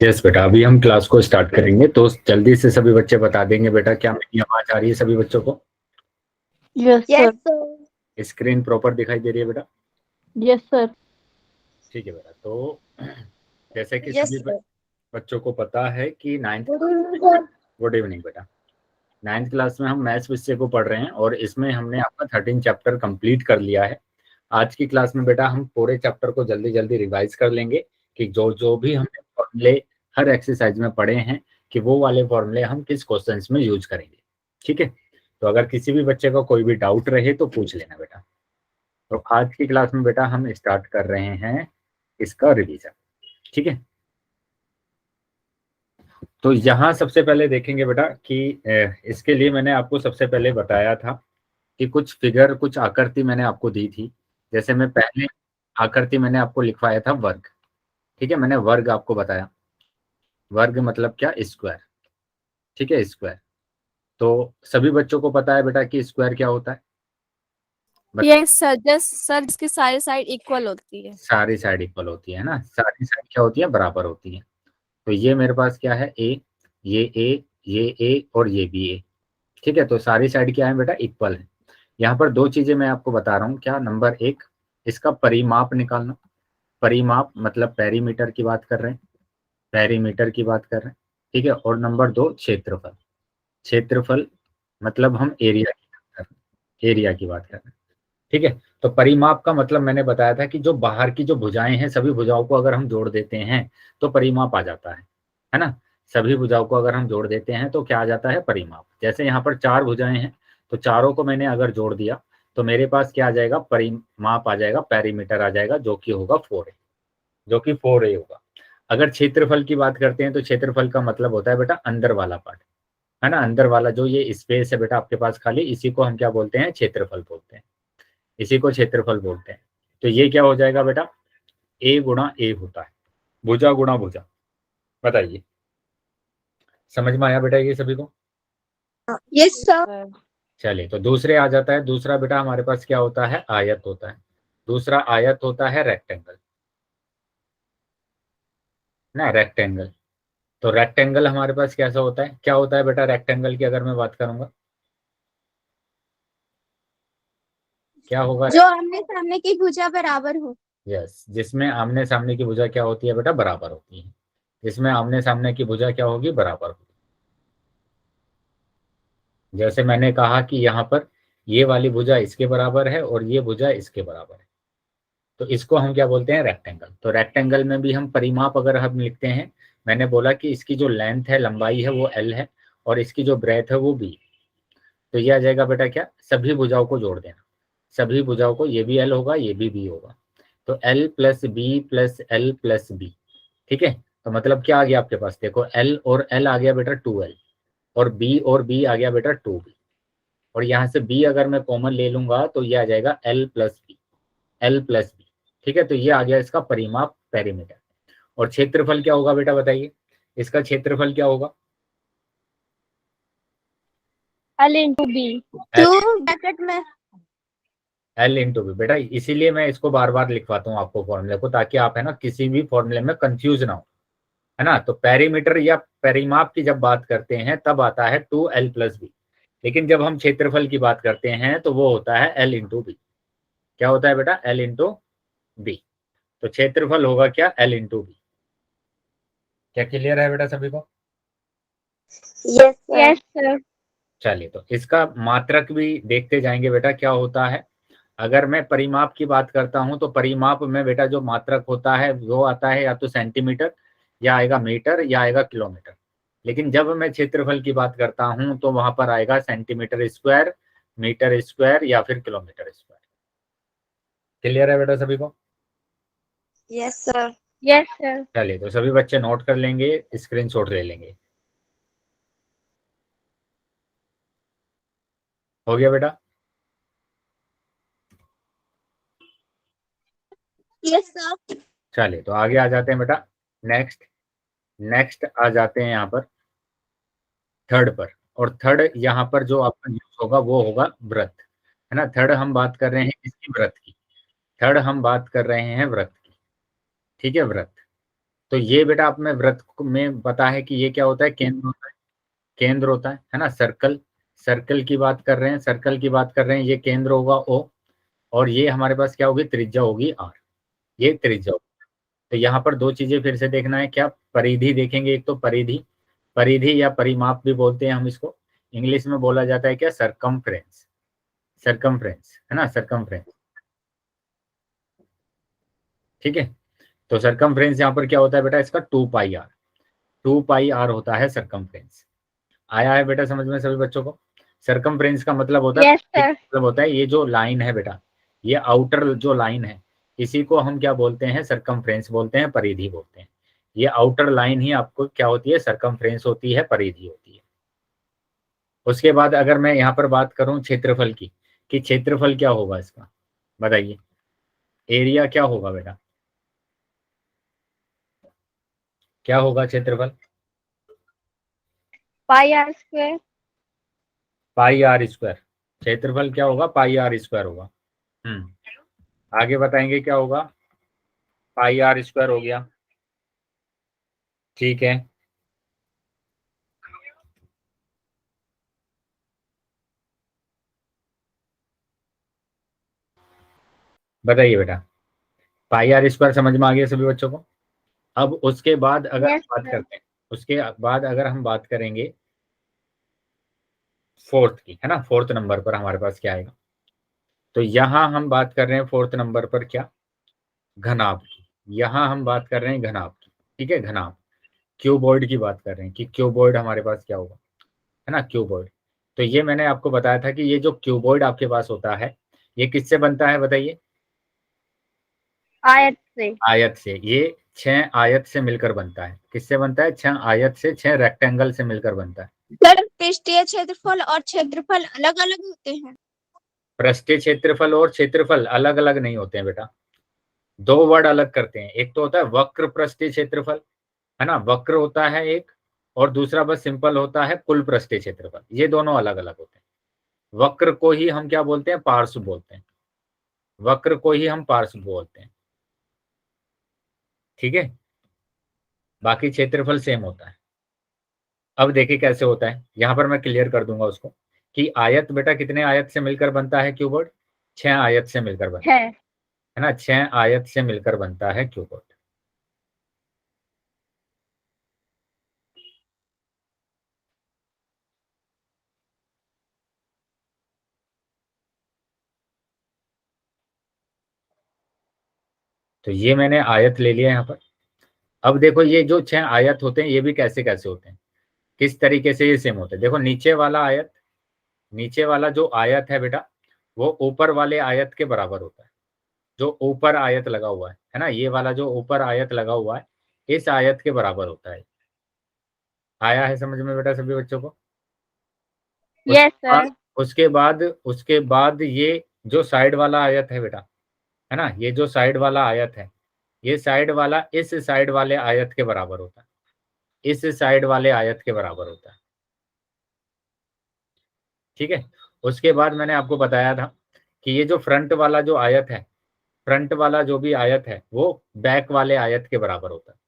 Yes बेटा, अभी हम क्लास को स्टार्ट करेंगे, तो जल्दी से सभी बच्चे बता देंगे बेटा, क्या मेरी आवाज आ रही है सभी बच्चों को? Yes yes sir. Sir. Screen proper दिखाई दे रही है बेटा? Yes sir. ठीक है बेटा। तो जैसे कि यस सभी सर। बच्चों को पता है कि ninth good evening sir. Good evening बेटा। नाइन्थ क्लास में हम मैथ्स विषय को पढ़ रहे हैं और इसमें हमने आपका 13 चैप्टर कंप्लीट कर लिया है। आज की क्लास में बेटा हम पूरे चैप्टर को जल्दी जल्दी रिवाइज कर लेंगे कि जो जो भी हमने फॉर्मूले हर एक्सरसाइज में पढ़े हैं कि वो वाले फॉर्मूले हम किस क्वेश्चंस में यूज करेंगे। ठीक है, तो अगर किसी भी बच्चे को कोई भी डाउट रहे तो पूछ लेना बेटा। तो आज की क्लास में बेटा हम स्टार्ट कर रहे हैं इसका रिवीजन। ठीक है, तो यहाँ सबसे पहले देखेंगे बेटा कि इसके लिए मैंने आपको सबसे पहले बताया था कि कुछ फिगर, कुछ आकृति मैंने आपको दी थी। जैसे मैं पहले आकृति मैंने आपको लिखवाया था वर्ग। ठीक है, मैंने वर्ग आपको बताया। वर्ग मतलब क्या? स्क्वायर। ठीक है, स्क्वायर। तो सभी बच्चों को पता है बेटा कि स्क्वायर क्या होता है? यस सर, जस्ट सर इसकी सारी साइड इक्वल होती है। सारी साइड इक्वल होती है ना, सारी साइड क्या होती है? बराबर होती है। तो ये मेरे पास क्या है? ए, ये ए और ये भी ए। ठीक है, तो सारी साइड क्या है बेटा? इक्वल है। यहाँ पर दो चीजें मैं आपको बता रहा हूँ। क्या? नंबर एक, इसका परिमाप निकालना। परिमाप मतलब पेरीमीटर की बात कर रहे हैं, पेरीमीटर की बात कर रहे हैं। ठीक है, और नंबर दो, क्षेत्रफल। क्षेत्रफल मतलब हम एरिया की बात कर रहे हैं, एरिया की बात कर रहे हैं। ठीक है, तो परिमाप का मतलब मैंने बताया था कि जो बाहर की जो भुजाएं हैं, सभी भुजाओं को अगर हम जोड़ देते हैं तो परिमाप आ जाता है ना। सभी भुजाओं को अगर हम जोड़ देते हैं तो क्या आ जाता है? परिमाप। जैसे यहाँ पर 4 भुजाएं हैं, तो चारों को मैंने अगर जोड़ दिया तो मेरे पास क्या आ जाएगा? परिमाप आ जाएगा, पेरीमीटर आ जाएगा, जो कि होगा 4a, जो कि 4a होगा। अगर क्षेत्रफल की बात करते हैं तो क्षेत्रफल का मतलब होता है बेटा अंदर वाला पार्ट, है ना। अंदर वाला जो ये स्पेस है बेटा आपके पास खाली, इसी को हम क्या बोलते हैं? क्षेत्रफल बोलते हैं। इसी को क्षेत्रफल बोलते हैं। तो ये क्या हो जाएगा बेटा? ए गुणा ए होता है, भुजा गुणा भुजा। बताइए, समझ में आया बेटा ये सभी को? Yes sir. चलिए, तो दूसरे आ जाता है। दूसरा बेटा हमारे पास क्या होता है? आयत होता है। दूसरा आयत होता है रेक्टेंगल ना, रेक्टेंगल। तो रेक्टेंगल हमारे पास कैसा होता है? क्या होता है बेटा रेक्टेंगल की अगर मैं बात करूंगा? क्या होगा? जो आमने सामने की भुजा बराबर हो। यस, जिसमें आमने सामने की भुजा क्या होती है बेटा? बराबर होती है। जिसमें आमने सामने की भुजा क्या होगी? बराबर होगी। जैसे मैंने कहा कि यहाँ पर ये वाली भुजा इसके बराबर है और ये भुजा इसके बराबर है, तो इसको हम क्या बोलते हैं? रेक्टेंगल। तो रेक्टेंगल में भी हम परिमाप अगर हम लिखते हैं, मैंने बोला कि इसकी जो लेंथ है, लंबाई है, वो एल है और इसकी जो ब्रेथ है वो बी। तो ये आ जाएगा बेटा क्या? सभी भुजाओं को जोड़ देना। सभी भुजाओं को, ये भी एल होगा, ये भी बी होगा, तो L plus B plus L plus B. ठीक है, तो मतलब क्या आ गया आपके पास? देखो, एल और एल आ गया बेटा 2l, और बी आ गया बेटा 2b। और यहाँ से b अगर मैं कॉमन ले लूंगा तो ये आ जाएगा l plus B, L plus B. ठीक है, तो ये आ गया इसका परिमाप, पेरीमीटर। और क्षेत्रफल क्या होगा बेटा? बताइए, इसका क्षेत्रफल क्या होगा? L into B। To bracket में। एल इंटू बी बेटा, इसीलिए मैं इसको बार बार लिखवाता हूँ आपको फॉर्मूले को, ताकि आप है ना किसी भी फॉर्मूले में कंफ्यूज ना हो, है ना। तो पेरीमीटर या परिमाप की जब बात करते हैं तब आता है 2l प्लस बी, लेकिन जब हम क्षेत्रफल की बात करते हैं तो वो होता है l इंटू बी। क्या होता है बेटा? l into B. तो क्षेत्रफल होगा क्या? l into B. क्या क्लियर है बेटा सभी को? Yes yes sir. चलिए, तो इसका मात्रक भी देखते जाएंगे बेटा क्या होता है। अगर मैं परिमाप की बात करता हूं तो परिमाप में बेटा जो मात्रक होता है वो आता है या तो सेंटीमीटर, या आएगा मीटर, या आएगा किलोमीटर। लेकिन जब मैं क्षेत्रफल की बात करता हूं तो वहां पर आएगा सेंटीमीटर स्क्वायर, मीटर स्क्वायर या फिर किलोमीटर स्क्वायर। क्लियर है बेटा सभी को? Yes sir. Yes sir. चलिए, तो सभी बच्चे नोट कर लेंगे, स्क्रीनशॉट ले लेंगे। हो गया बेटा? Yes sir. चलिए, तो आगे आ जाते हैं बेटा। नेक्स्ट, नेक्स्ट आ जाते हैं यहाँ पर थर्ड पर। और थर्ड यहाँ पर जो आपका यूज होगा वो होगा व्रत, है ना। थर्ड हम बात कर रहे हैं किसकी? व्रत की। थर्ड हम बात कर रहे हैं व्रत की। ठीक है, व्रत। तो ये बेटा आप में वृत्त में पता है कि ये क्या होता है, केंद्र होता है, केंद्र होता है ना। सर्कल, सर्कल की बात कर रहे हैं, सर्कल की बात कर रहे हैं, ये केंद्र होगा O, और ये हमारे पास क्या होगी, त्रिज्या होगी R, ये त्रिज्या होगी। तो यहाँ पर दो चीजें फिर से देखना है, क्या परिधि देखेंगे, एक तो परिधि, परिधि या परिमाप भी बोलते हैं हम इसको, इंग्लिश में बोला जाता है क्या, सरकमफ्रेंस, सरकमफ्रेंस है ना, सरकमफ्रेंस, ठीक है। तो सरकमफ्रेंस यहाँ पर क्या होता है बेटा, इसका 2πr, 2πr होता है सरकमफ्रेंस। आया है बेटा समझ में सभी बच्चों को। सरकमफ्रेंस का मतलब होता है, Yes, sir. मतलब होता है ये जो लाइन है बेटा, ये आउटर जो लाइन है, इसी को हम क्या बोलते हैं, सरकमफ्रेंस बोलते हैं, परिधि बोलते हैं। ये आउटर लाइन ही आपको क्या होती है, सरकमफ्रेंस होती है, परिधि होती है। उसके बाद अगर मैं यहाँ पर बात करूं क्षेत्रफल की, कि क्षेत्रफल क्या होगा इसका, बताइए, एरिया क्या होगा बेटा, क्या होगा क्षेत्रफल, Pi r square. πr²। क्षेत्रफल क्या होगा, πr² होगा। आगे बताएंगे क्या होगा, πr² हो गया, ठीक है। बताइए बेटा, πr² समझ में आ गया सभी बच्चों को। अब उसके बाद अगर Yes, बात sir. करते हैं, उसके बाद अगर हम बात करेंगे फोर्थ की, है ना, फोर्थ नंबर पर हमारे पास क्या आएगा, तो यहां हम बात कर रहे हैं फोर्थ नंबर पर क्या, घनाभ की। यहां हम बात कर रहे हैं घनाभ की, ठीक है, घनाभ, क्यूबॉइड की बात कर रहे हैं कि क्यूबॉइड हमारे पास क्या होगा, है ना, क्यूबॉइड। तो ये मैंने आपको बताया था कि ये जो क्यूबॉइड आपके पास होता है, ये किससे बनता है बताइए, आयत से. आयत से। ये 6 आयत से मिलकर बनता है, किससे बनता है, 6 आयत से, 6 रेक्टेंगल से मिलकर बनता है। सर पृष्ठीय क्षेत्रफल और क्षेत्रफल अलग अलग होते हैं. पृष्ठीय क्षेत्रफल और क्षेत्रफल अलग अलग नहीं होते हैं बेटा, दो वर्ड अलग करते हैं, एक तो होता है वक्र पृष्ठीय क्षेत्रफल, है ना, वक्र होता है एक, और दूसरा बस सिंपल होता है कुल पृष्ठीय क्षेत्रफल, ये दोनों अलग अलग होते हैं। वक्र को ही हम क्या बोलते हैं, पार्श्व बोलते हैं, वक्र को ही हम पार्श्व बोलते हैं, ठीक है। बाकी क्षेत्रफल सेम होता है। अब देखिए कैसे होता है, यहां पर मैं क्लियर कर दूंगा उसको, कि आयत बेटा कितने आयत से मिलकर बनता है क्यूबॉइड, 6 आयत से मिलकर बनता है. है ना, 6 आयत से मिलकर बनता है क्यूबॉइड। तो ये मैंने आयत ले लिया यहाँ पर। अब देखो ये जो 6 आयत होते हैं, ये भी कैसे कैसे होते हैं, किस तरीके से ये सेम होते हैं। देखो नीचे वाला आयत, नीचे वाला जो आयत है बेटा, वो ऊपर वाले आयत के बराबर होता है, जो ऊपर आयत लगा हुआ है ना, ये वाला जो ऊपर आयत लगा हुआ है, इस आयत के बराबर होता है। आया है समझ में बेटा सभी बच्चों को। यस उसके बाद सर. उसके बाद ये जो साइड वाला आयत है बेटा, है ना, ये जो साइड वाला आयत है, ये साइड वाला इस साइड वाले आयत के बराबर होता है, इस साइड वाले आयत के बराबर होता है, ठीक है। उसके बाद मैंने आपको बताया था कि ये जो फ्रंट वाला जो आयत है, फ्रंट वाला जो भी आयत है, वो बैक वाले आयत के बराबर होता है।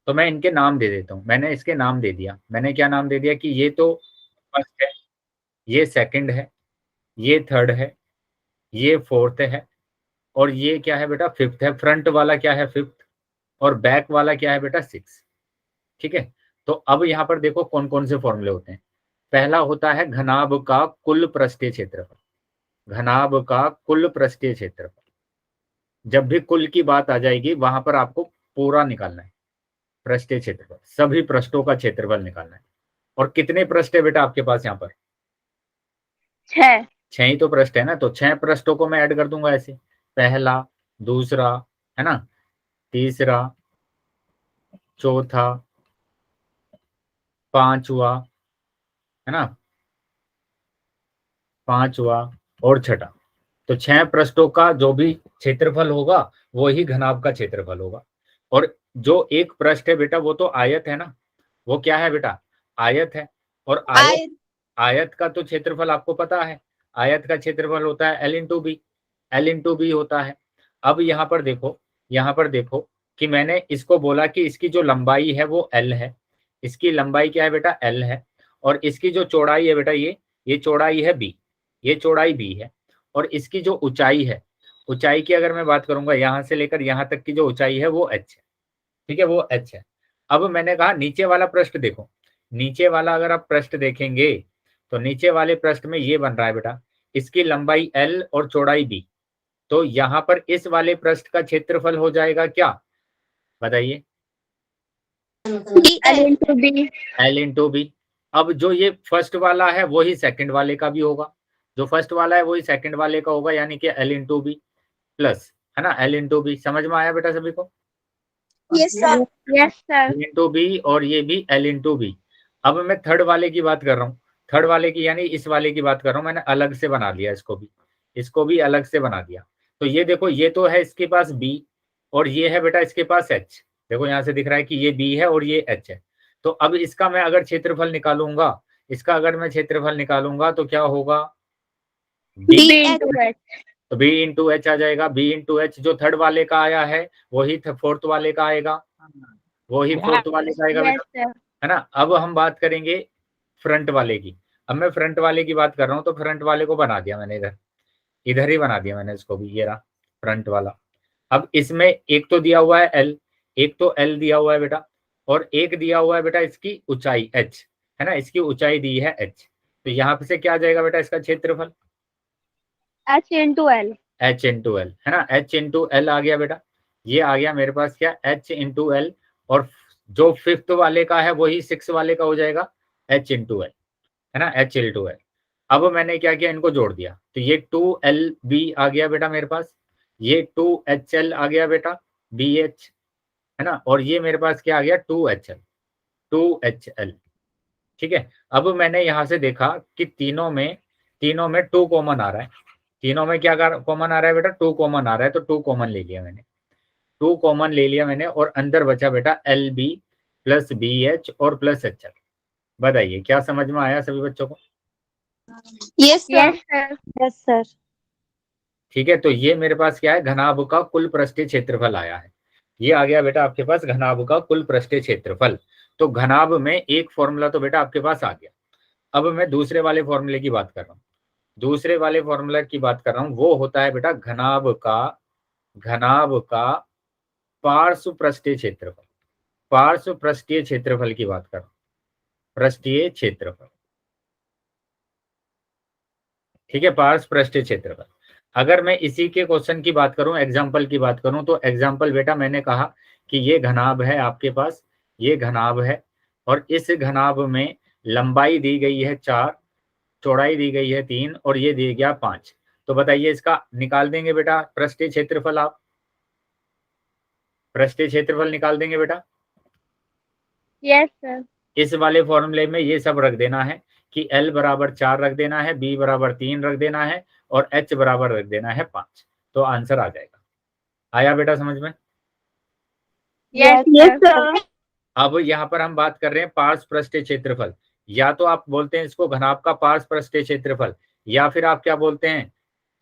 तो मैं इनके नाम दे देता हूँ, मैंने इसके नाम दे दिया, मैंने क्या नाम दे दिया कि ये तो फर्स्ट है, ये सेकंड है, ये थर्ड है, ये फोर्थ है, और ये क्या है बेटा, फिफ्थ है। फ्रंट वाला क्या है, फिफ्थ, और बैक वाला क्या है बेटा, सिक्स, ठीक है। तो अब यहाँ पर देखो कौन कौन से फॉर्मूले होते हैं। पहला होता है घनाभ का कुल पृष्ठीय क्षेत्रफल, घनाभ का कुल पृष्ठीय क्षेत्रफल। जब भी कुल की बात आ जाएगी वहां पर आपको पूरा निकालना है, पृष्ठीय क्षेत्रफल, सभी पृष्ठों का क्षेत्रफल निकालना है। और कितने पृष्ठ है बेटा आपके पास यहाँ पर, 6. 6 ही तो पृष्ठ है ना, तो 6 पृष्ठों को मैं ऐड कर दूंगा ऐसे, पहला, दूसरा, है ना, तीसरा, चौथा, पांचवा, है ना, पांचवा और छठा। तो 6 पृष्ठों का जो भी क्षेत्रफल होगा वो ही घनाभ का क्षेत्रफल होगा। और जो एक पृष्ठ है बेटा, वो तो आयत है ना, वो क्या है बेटा, आयत है। और आयत, आयत का तो क्षेत्रफल आपको पता है, आयत का क्षेत्रफल होता है L into B, L into B होता है। अब यहाँ पर देखो, यहाँ पर देखो, कि मैंने इसको बोला कि इसकी जो लंबाई है वो L है, इसकी लंबाई क्या है बेटा L है, और इसकी जो चौड़ाई है बेटा ये चौड़ाई है B, ये चौड़ाई B है, और इसकी जो ऊंचाई है, ऊंचाई की अगर मैं बात करूंगा यहां से लेकर यहां तक की जो ऊंचाई है वो h है, ठीक है, वो h है। अब मैंने कहा नीचे वाला पृष्ठ देखो, नीचे वाला अगर आप पृष्ठ देखेंगे तो नीचे वाले पृष्ठ में ये बन रहा है बेटा, इसकी लंबाई L और चौड़ाई B, तो यहां पर इस वाले पृष्ठ का क्षेत्रफल हो जाएगा क्या, बताइए, L इंटू बी। अब जो ये फर्स्ट वाला है वही सेकंड वाले का भी होगा, जो फर्स्ट वाला है वही सेकंड वाले का होगा, यानी कि L इंटू बी प्लस, है ना, L इंटू बी। समझ में आया बेटा सभी को? Yes sir. Yes sir. L into B और ये भी L इंटू बी। अब मैं थर्ड वाले की बात कर रहा हूँ, थर्ड वाले की यानी इस वाले की बात कर रहा हूँ, मैंने अलग से बना लिया इसको भी अलग से बना दिया। तो ये देखो, ये तो है इसके पास B और ये है बेटा इसके पास H। देखो यहाँ से दिख रहा है कि ये B है और ये H है। तो अब इसका मैं अगर क्षेत्रफल निकालूंगा, इसका अगर मैं क्षेत्रफल निकालूंगा तो क्या होगा, B into H। तो B इंटू एच आ जाएगा। B इंटू एच जो थर्ड वाले का आया है वही फोर्थ वाले का आएगा, वही फोर्थ वाले का आएगा यस बेटा, सर। है ना। अब हम बात करेंगे फ्रंट वाले की। अब मैं फ्रंट वाले की बात कर रहा हूँ, तो फ्रंट वाले को बना दिया मैंने, इधर ही बना दिया मैंने इसको भी, ये रहा फ्रंट वाला। अब इसमें एक तो दिया हुआ है L, एक तो L दिया हुआ है बेटा, और एक दिया हुआ है बेटा इसकी ऊंचाई H, है ना, इसकी ऊंचाई दी है H। तो यहाँ पे से क्या आ जाएगा बेटा इसका क्षेत्रफल, H into L। H into L, है ना, H इंटू एल आ गया बेटा, ये आ गया मेरे पास क्या, H इंटू एल, और जो फिफ्थ वाले का है वही सिक्स वाले का हो जाएगा H इंटू एल, है ना, H इंटू एल। अब मैंने क्या किया, इनको जोड़ दिया, तो ये 2LB आ गया बेटा मेरे पास, ये 2HL आ गया बेटा BH, है ना, और ये मेरे पास क्या आ गया 2HL। ठीक है। अब मैंने यहां से देखा कि तीनों में 2 कॉमन आ रहा है, तीनों में क्या कॉमन आ रहा है बेटा, 2 कॉमन आ रहा है, तो 2 कॉमन ले लिया मैंने, 2 कॉमन ले लिया मैंने, और अंदर बचा बेटा LB प्लस BH और प्लस HL। बताइए क्या समझ में आया सभी बच्चों को? Yes sir. Yes sir. Yes sir. ठीक है, तो ये मेरे पास क्या है, घनाभ का कुल पृष्ठीय क्षेत्रफल आया है। ये आ गया बेटा आपके पास घनाभ का कुल पृष्ठीय क्षेत्रफल। तो घनाभ में एक फॉर्मूला तो बेटा आपके पास आ गया। अब मैं दूसरे वाले फॉर्मूले की बात कर रहा हूँ, दूसरे वाले फॉर्मूला की बात कर रहा हूँ, वो होता है बेटा घनाभ का पार्श्व पृष्ठीय क्षेत्रफल। पार्श्व पृष्ठीय क्षेत्रफल की बात कर रहा हूँ, पृष्ठीय क्षेत्रफल, ठीक है, पार्श्व पृष्ठीय क्षेत्रफल। अगर मैं इसी के क्वेश्चन की बात करूं, एग्जाम्पल की बात करूं, तो एग्जाम्पल बेटा मैंने कहा कि ये घनाभ है आपके पास, ये घनाभ है, और इस घनाभ में लंबाई दी गई है 4, चौड़ाई दी गई है 3, और ये दिया गया 5। तो बताइए इसका निकाल देंगे बेटा पृष्ठीय क्षेत्रफल, आप पृष्ठीय क्षेत्रफल निकाल देंगे बेटा? Yes sir. इस वाले फॉर्मूले में ये सब रख देना है कि L बराबर 4 रख देना है, B बराबर 3 रख देना है, और H बराबर रख देना है 5, तो आंसर आ जाएगा। आया बेटा समझ में? Yes sir. अब यहाँ पर हम बात कर रहे हैं पार्श्व पृष्ठीय क्षेत्रफल, या तो आप बोलते हैं इसको घनाभ का पार्श्व पृष्ठीय क्षेत्रफल, या फिर आप क्या बोलते हैं,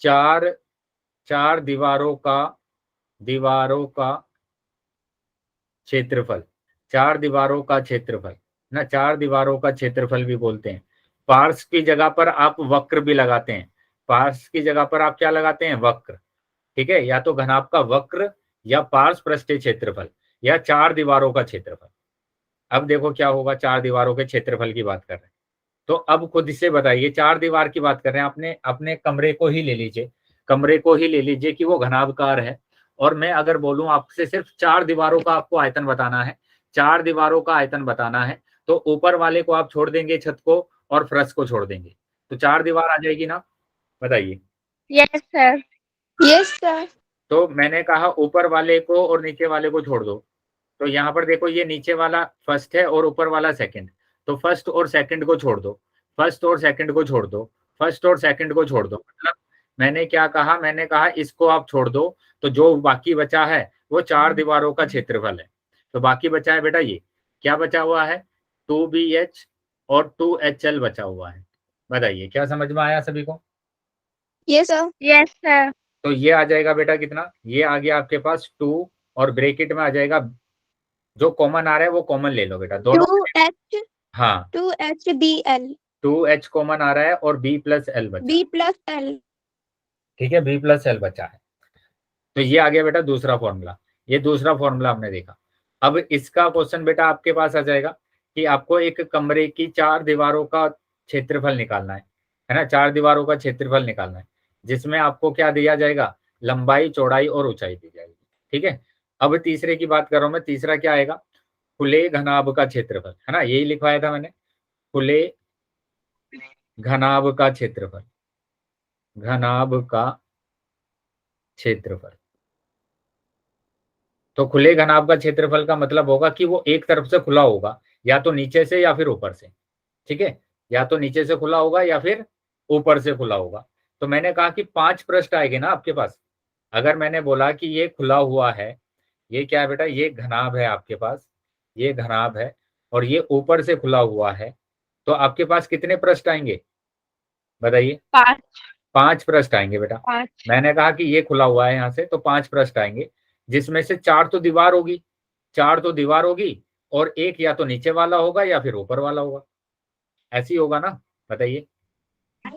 चार दीवारों का क्षेत्रफल, 4 दीवारों का क्षेत्रफल ना, 4 दीवारों का क्षेत्रफल भी बोलते हैं। पार्श्व की जगह पर आप वक्र भी लगाते हैं, पार्श्व की जगह पर आप क्या लगाते हैं, वक्र, ठीक है, या तो घनाभ का वक्र, या पार्श्व पृष्ठीय क्षेत्रफल, या 4 दीवारों का क्षेत्रफल। अब देखो क्या होगा, 4 दीवारों के क्षेत्रफल की बात कर रहे हैं, तो अब खुद से बताइए, 4 दीवार की बात कर रहे हैं, आपने अपने कमरे को ही ले लीजिए, कमरे को ही ले लीजिए कि वो घनाभकार है, और मैं अगर बोलूं आपसे सिर्फ 4 दीवारों का आपको आयतन बताना है, 4 दीवारों का आयतन बताना है, तो ऊपर वाले को आप छोड़ देंगे, छत को और फर्श को छोड़ देंगे, तो 4 दीवार आ जाएगी ना, बताइए। Yes sir. Yes sir. तो मैंने कहा ऊपर वाले को और नीचे वाले को छोड़ दो, तो यहाँ पर देखो ये नीचे वाला फर्स्ट है और ऊपर वाला सेकंड, तो फर्स्ट और सेकंड को छोड़ दो, फर्स्ट और सेकंड को छोड़ दो, फर्स्ट और सेकंड को छोड़ दो, मतलब मैंने क्या कहा, मैंने कहा इसको आप छोड़ दो, तो जो बाकी बचा है वो 4 दीवारों का क्षेत्रफल है। तो बाकी बचा है बेटा ये क्या बचा हुआ है, 2BH और 2HL बचा हुआ है। बताइए क्या समझ में आया सभी को? Yes sir. Yes sir. तो ये आ जाएगा बेटा कितना, ये आ गया आपके पास और ब्रैकेट में आ जाएगा, जो कॉमन आ रहा है वो कॉमन ले लो बेटा दोनों। 2H हाँ 2HBl 2H कॉमन आ रहा है और B प्लस L बचा, B+L। ठीक है, B प्लस L बचा है। तो ये आ गया बेटा दूसरा फॉर्मूला, ये दूसरा फॉर्मूला हमने देखा। अब इसका क्वेश्चन बेटा आपके पास आ जाएगा कि आपको एक कमरे की 4 दीवारों का क्षेत्रफल निकालना है ना, 4 दीवारों का क्षेत्रफल निकालना है, जिसमें आपको क्या दिया जाएगा, लंबाई, चौड़ाई और ऊंचाई दी जाएगी, ठीक है। अब तीसरे की बात कर रहा हूं मैं, तीसरा क्या आएगा, खुले घनाभ का क्षेत्रफल, है ना, यही लिखवाया था मैंने, खुले घनाभ का क्षेत्रफल, घनाभ का क्षेत्रफल। तो खुले घनाभ का क्षेत्रफल का मतलब होगा कि वो एक तरफ से खुला होगा, या तो नीचे से या फिर ऊपर से, ठीक है, या तो नीचे से खुला होगा या फिर ऊपर से खुला होगा। तो मैंने कहा कि 5 पृष्ठ आएंगे ना आपके पास। अगर मैंने बोला कि ये खुला हुआ है, ये क्या है बेटा, ये घनाभ है आपके पास, ये घनाभ है, और ये ऊपर से खुला हुआ है, तो आपके पास कितने पृष्ठ आएंगे बताइए? 5 पृष्ठ आएंगे बेटा। 5। मैंने कहा कि ये खुला हुआ है यहाँ से, तो 5 पृष्ठ आएंगे, जिसमें से 4 तो दीवार होगी, 4 तो दीवार होगी, और एक या तो नीचे वाला होगा या फिर ऊपर वाला होगा, ऐसी होगा ना, बताइए।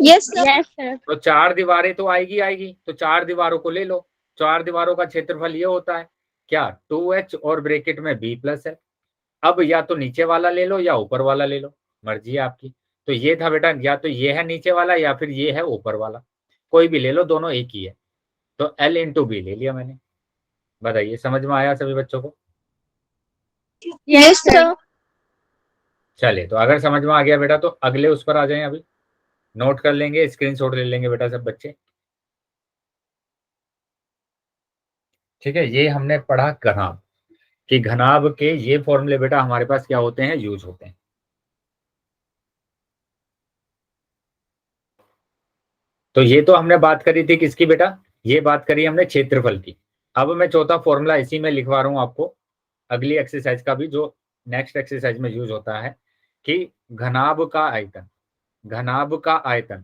Yes sir. Yes sir. तो 4 दीवारें तो आएगी, तो 4 दीवारों को ले लो। 4 दीवारों का क्षेत्रफल ये होता है क्या, 2H और ब्रैकेट में B प्लस है। अब या तो नीचे वाला ले लो या ऊपर वाला ले लो, मर्जी है आपकी। तो ये था बेटा, या तो ये है नीचे वाला या फिर ये है ऊपर वाला, कोई भी ले लो, दोनों एक ही है। तो L इंटू बी ले लिया मैंने। बताइए समझ में आया सभी बच्चों को? Yes sir. चलिए, तो अगर समझ में आ गया बेटा तो अगले उस पर आ जाएं, अभी नोट कर लेंगे, स्क्रीनशॉट ले लेंगे बेटा सब बच्चे, ठीक है। ये हमने पढ़ा घनाभ, कि घनाभ के ये फॉर्मूले बेटा हमारे पास क्या होते हैं, यूज होते हैं। तो ये तो हमने बात करी थी किसकी बेटा, ये बात करी हमने क्षेत्रफल की। अब मैं चौथा फॉर्मूला इसी में लिखवा रहा हूं आपको, अगली एक्सरसाइज का भी, जो नेक्स्ट एक्सरसाइज में यूज होता है, कि घनाभ का आयतन, घनाभ का आयतन,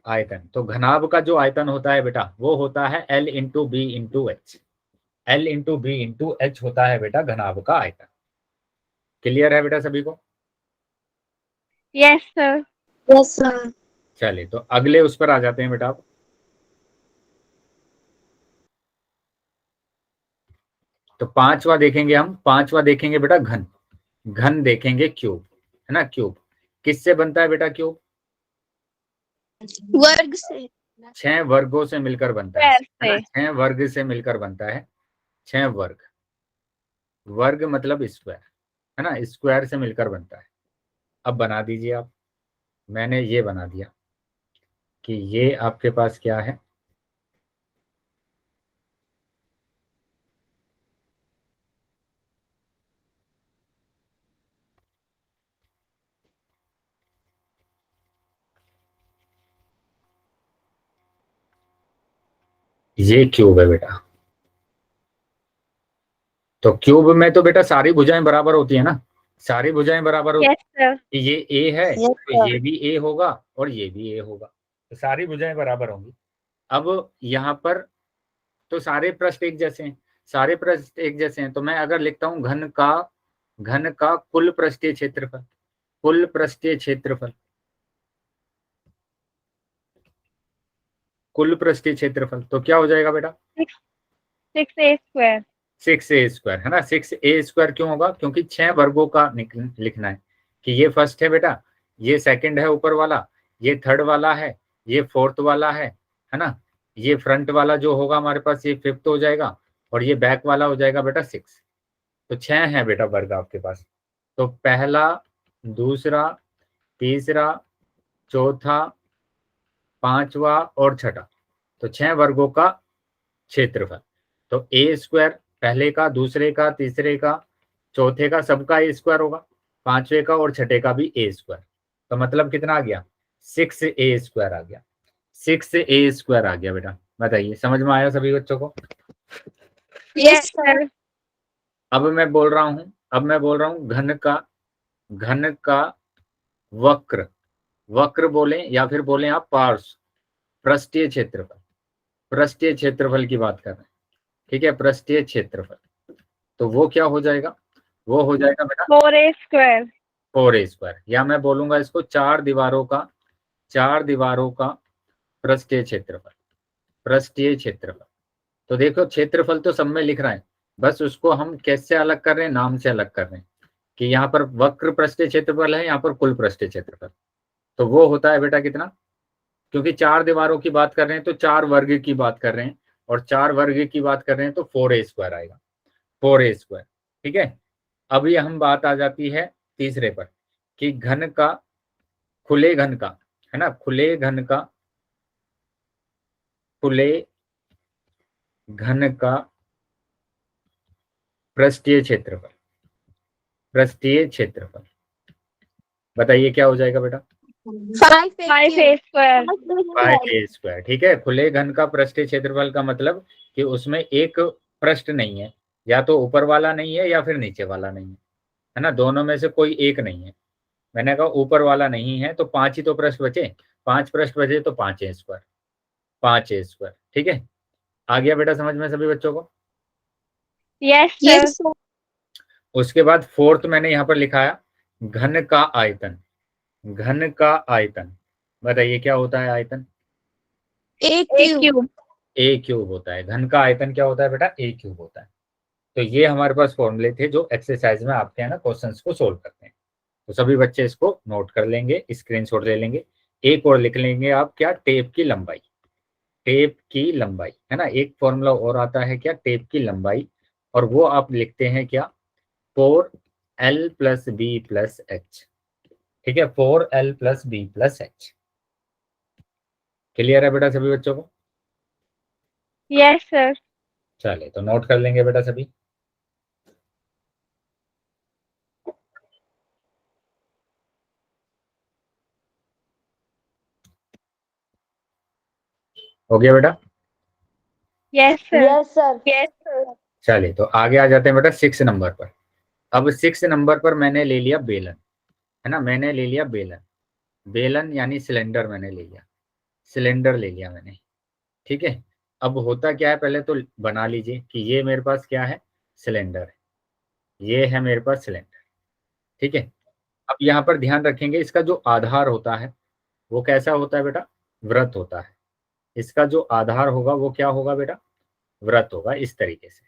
आयतन। तो घनाभ का जो आयतन होता है बेटा, वो होता है L into B into H, L into B into H होता है बेटा घनाभ का आयतन। क्लियर है बेटा सभी को? Yes sir. Yes sir. चलिए, तो अगले उस पर आ जाते हैं बेटा आप। तो पांचवा देखेंगे हम, पांचवा देखेंगे बेटा घन, घन देखेंगे क्यूब, है ना, क्यूब किससे बनता है बेटा, क्यूब वर्ग से। 6 वर्गों से मिलकर बनता है स्क्वायर ना, से। 6 वर्ग से मिलकर बनता है, 6 वर्ग, वर्ग मतलब स्क्वायर, है ना, स्क्वायर से मिलकर बनता है। अब बना दीजिए आप, मैंने ये बना दिया कि ये आपके पास क्या है, ये क्यूब है बेटा। तो क्यूब में तो बेटा सारी भुजाएं बराबर होती है ना, सारी भुजाएं बराबर होती यस सर। है, ये ए है Yes, तो ये भी ए होगा और ये भी ए होगा, तो सारी भुजाएं बराबर होंगी। अब यहाँ पर तो सारे पृष्ठ एक जैसे हैं, सारे पृष्ठ एक जैसे हैं, तो मैं अगर लिखता हूं घन का कुल पृष्ठीय क्षेत्रफल, कुल पृष्ठीय क्षेत्रफल, कुल पृष्ठीय क्षेत्रफल, तो क्या हो जाएगा बेटा, 6a स्क्वायर। 6a स्क्वायर, है ना। 6a स्क्वायर क्यों होगा, क्योंकि 6 वर्गों का लिखना है, कि ये फर्स्ट है बेटा, ये सेकंड है ऊपर वाला, ये थर्ड वाला है, ये फोर्थ वाला है ना, ये फ्रंट वाला जो होगा हमारे पास ये फिफ्थ हो जाएगा, और ये बैक वाला हो जाएगा बेटा 6। तो 6 है बेटा वर्ग आपके पास। तो पहला, दूसरा, तीसरा, चौथा, पांचवा और छठा, तो 6 वर्गों का क्षेत्रफल। तो ए स्क्वायर पहले का, दूसरे का, तीसरे का, चौथे का, सबका ए स्क्वायर होगा, पांचवे का और छठे का भी ए स्क्वायर। तो मतलब कितना आ गया, 6a स्क्वायर आ गया, 6a स्क्वायर आ गया बेटा। बताइए समझ में आया सभी बच्चों को? Yes sir. अब मैं बोल रहा हूं घन का वक्र, वक्र बोलें या फिर बोलें आप पार्श्व, पृष्ठीय क्षेत्रफल, पृष्ठीय क्षेत्रफल की बात कर रहे हैं, ठीक है, पृष्ठीय क्षेत्रफल, तो वो क्या हो जाएगा, वो हो जाएगा बेटा 4a square. 4a², या मैं बोलूंगा इसको चार दीवारों का पृष्ठीय क्षेत्रफल, पृष्ठीय क्षेत्रफल। तो देखो क्षेत्रफल तो सब में लिख रहा है, बस उसको हम कैसे अलग कर रहे हैं, नाम से अलग कर रहे हैं कि यहाँ पर वक्र पृष्ठीय क्षेत्रफल है, यहाँ पर कुल पृष्ठीय क्षेत्रफल। तो वो होता है बेटा कितना, क्योंकि चार दीवारों की बात कर रहे हैं तो चार वर्ग की बात कर रहे हैं, और चार वर्ग की बात कर रहे हैं तो 4a² आएगा, 4a²। ठीक है, अब ये हम बात आ जाती है तीसरे पर कि घन का, खुले घन का, है ना, खुले घन का पृष्ठीय क्षेत्रफल, पृष्ठीय क्षेत्रफल बताइए क्या हो जाएगा बेटा, 5a square. 5a²। ठीक है, खुले घन का पृष्ठीय क्षेत्रफल का मतलब कि उसमें एक पृष्ठ नहीं है, या तो ऊपर वाला नहीं है या फिर नीचे वाला नहीं है ना, दोनों में से कोई एक नहीं है। मैंने कहा ऊपर वाला नहीं है तो 5 ही तो पृष्ठ बचे, 5 पृष्ठ बचे तो 5a², 5a²। ठीक है, आ गया बेटा समझ में सभी बच्चों को। Yes, sir. Yes, sir. उसके बाद फोर्थ मैंने यहाँ पर लिखाया घन का आयतन, घन का आयतन बताइए क्या होता है आयतन, A A cube. cube. A cube होता है, घन का आयतन क्या होता है बेटा, ए क्यूब होता है। तो ये हमारे पास फॉर्मूले थे जो एक्सरसाइज में आपके है ना क्वेश्चंस को सोल्व करते हैं। तो सभी बच्चे इसको नोट कर लेंगे, स्क्रीनशॉट ले लेंगे। एक और लिख लेंगे आप, क्या, टेप की लंबाई, टेप की लंबाई, है ना, एक फॉर्मूला और आता है क्या, टेप की लंबाई, और वो आप लिखते हैं क्या, 4l + b + h। ठीक है, 4l + b + h। क्लियर है बेटा सभी बच्चों को। Yes, sir. चलिए तो नोट कर लेंगे बेटा सभी। हो गया बेटा। Yes, sir. Yes, sir. Yes, sir. चलिए तो आगे आ जाते हैं बेटा 6 नंबर पर। अब 6 नंबर पर मैंने ले लिया बेलन, है ना, मैंने ले लिया बेलन, बेलन यानी सिलेंडर मैंने ले लिया, सिलेंडर ले लिया मैंने। ठीक है, अब होता क्या है, पहले तो बना लीजिए कि ये मेरे पास क्या है, सिलेंडर है, ये है मेरे पास सिलेंडर। ठीक है, अब यहाँ पर ध्यान रखेंगे इसका जो आधार होता है वो कैसा होता है बेटा, वृत्त होता है। इसका जो आधार होगा वो क्या होगा बेटा, वृत्त होगा, इस तरीके से।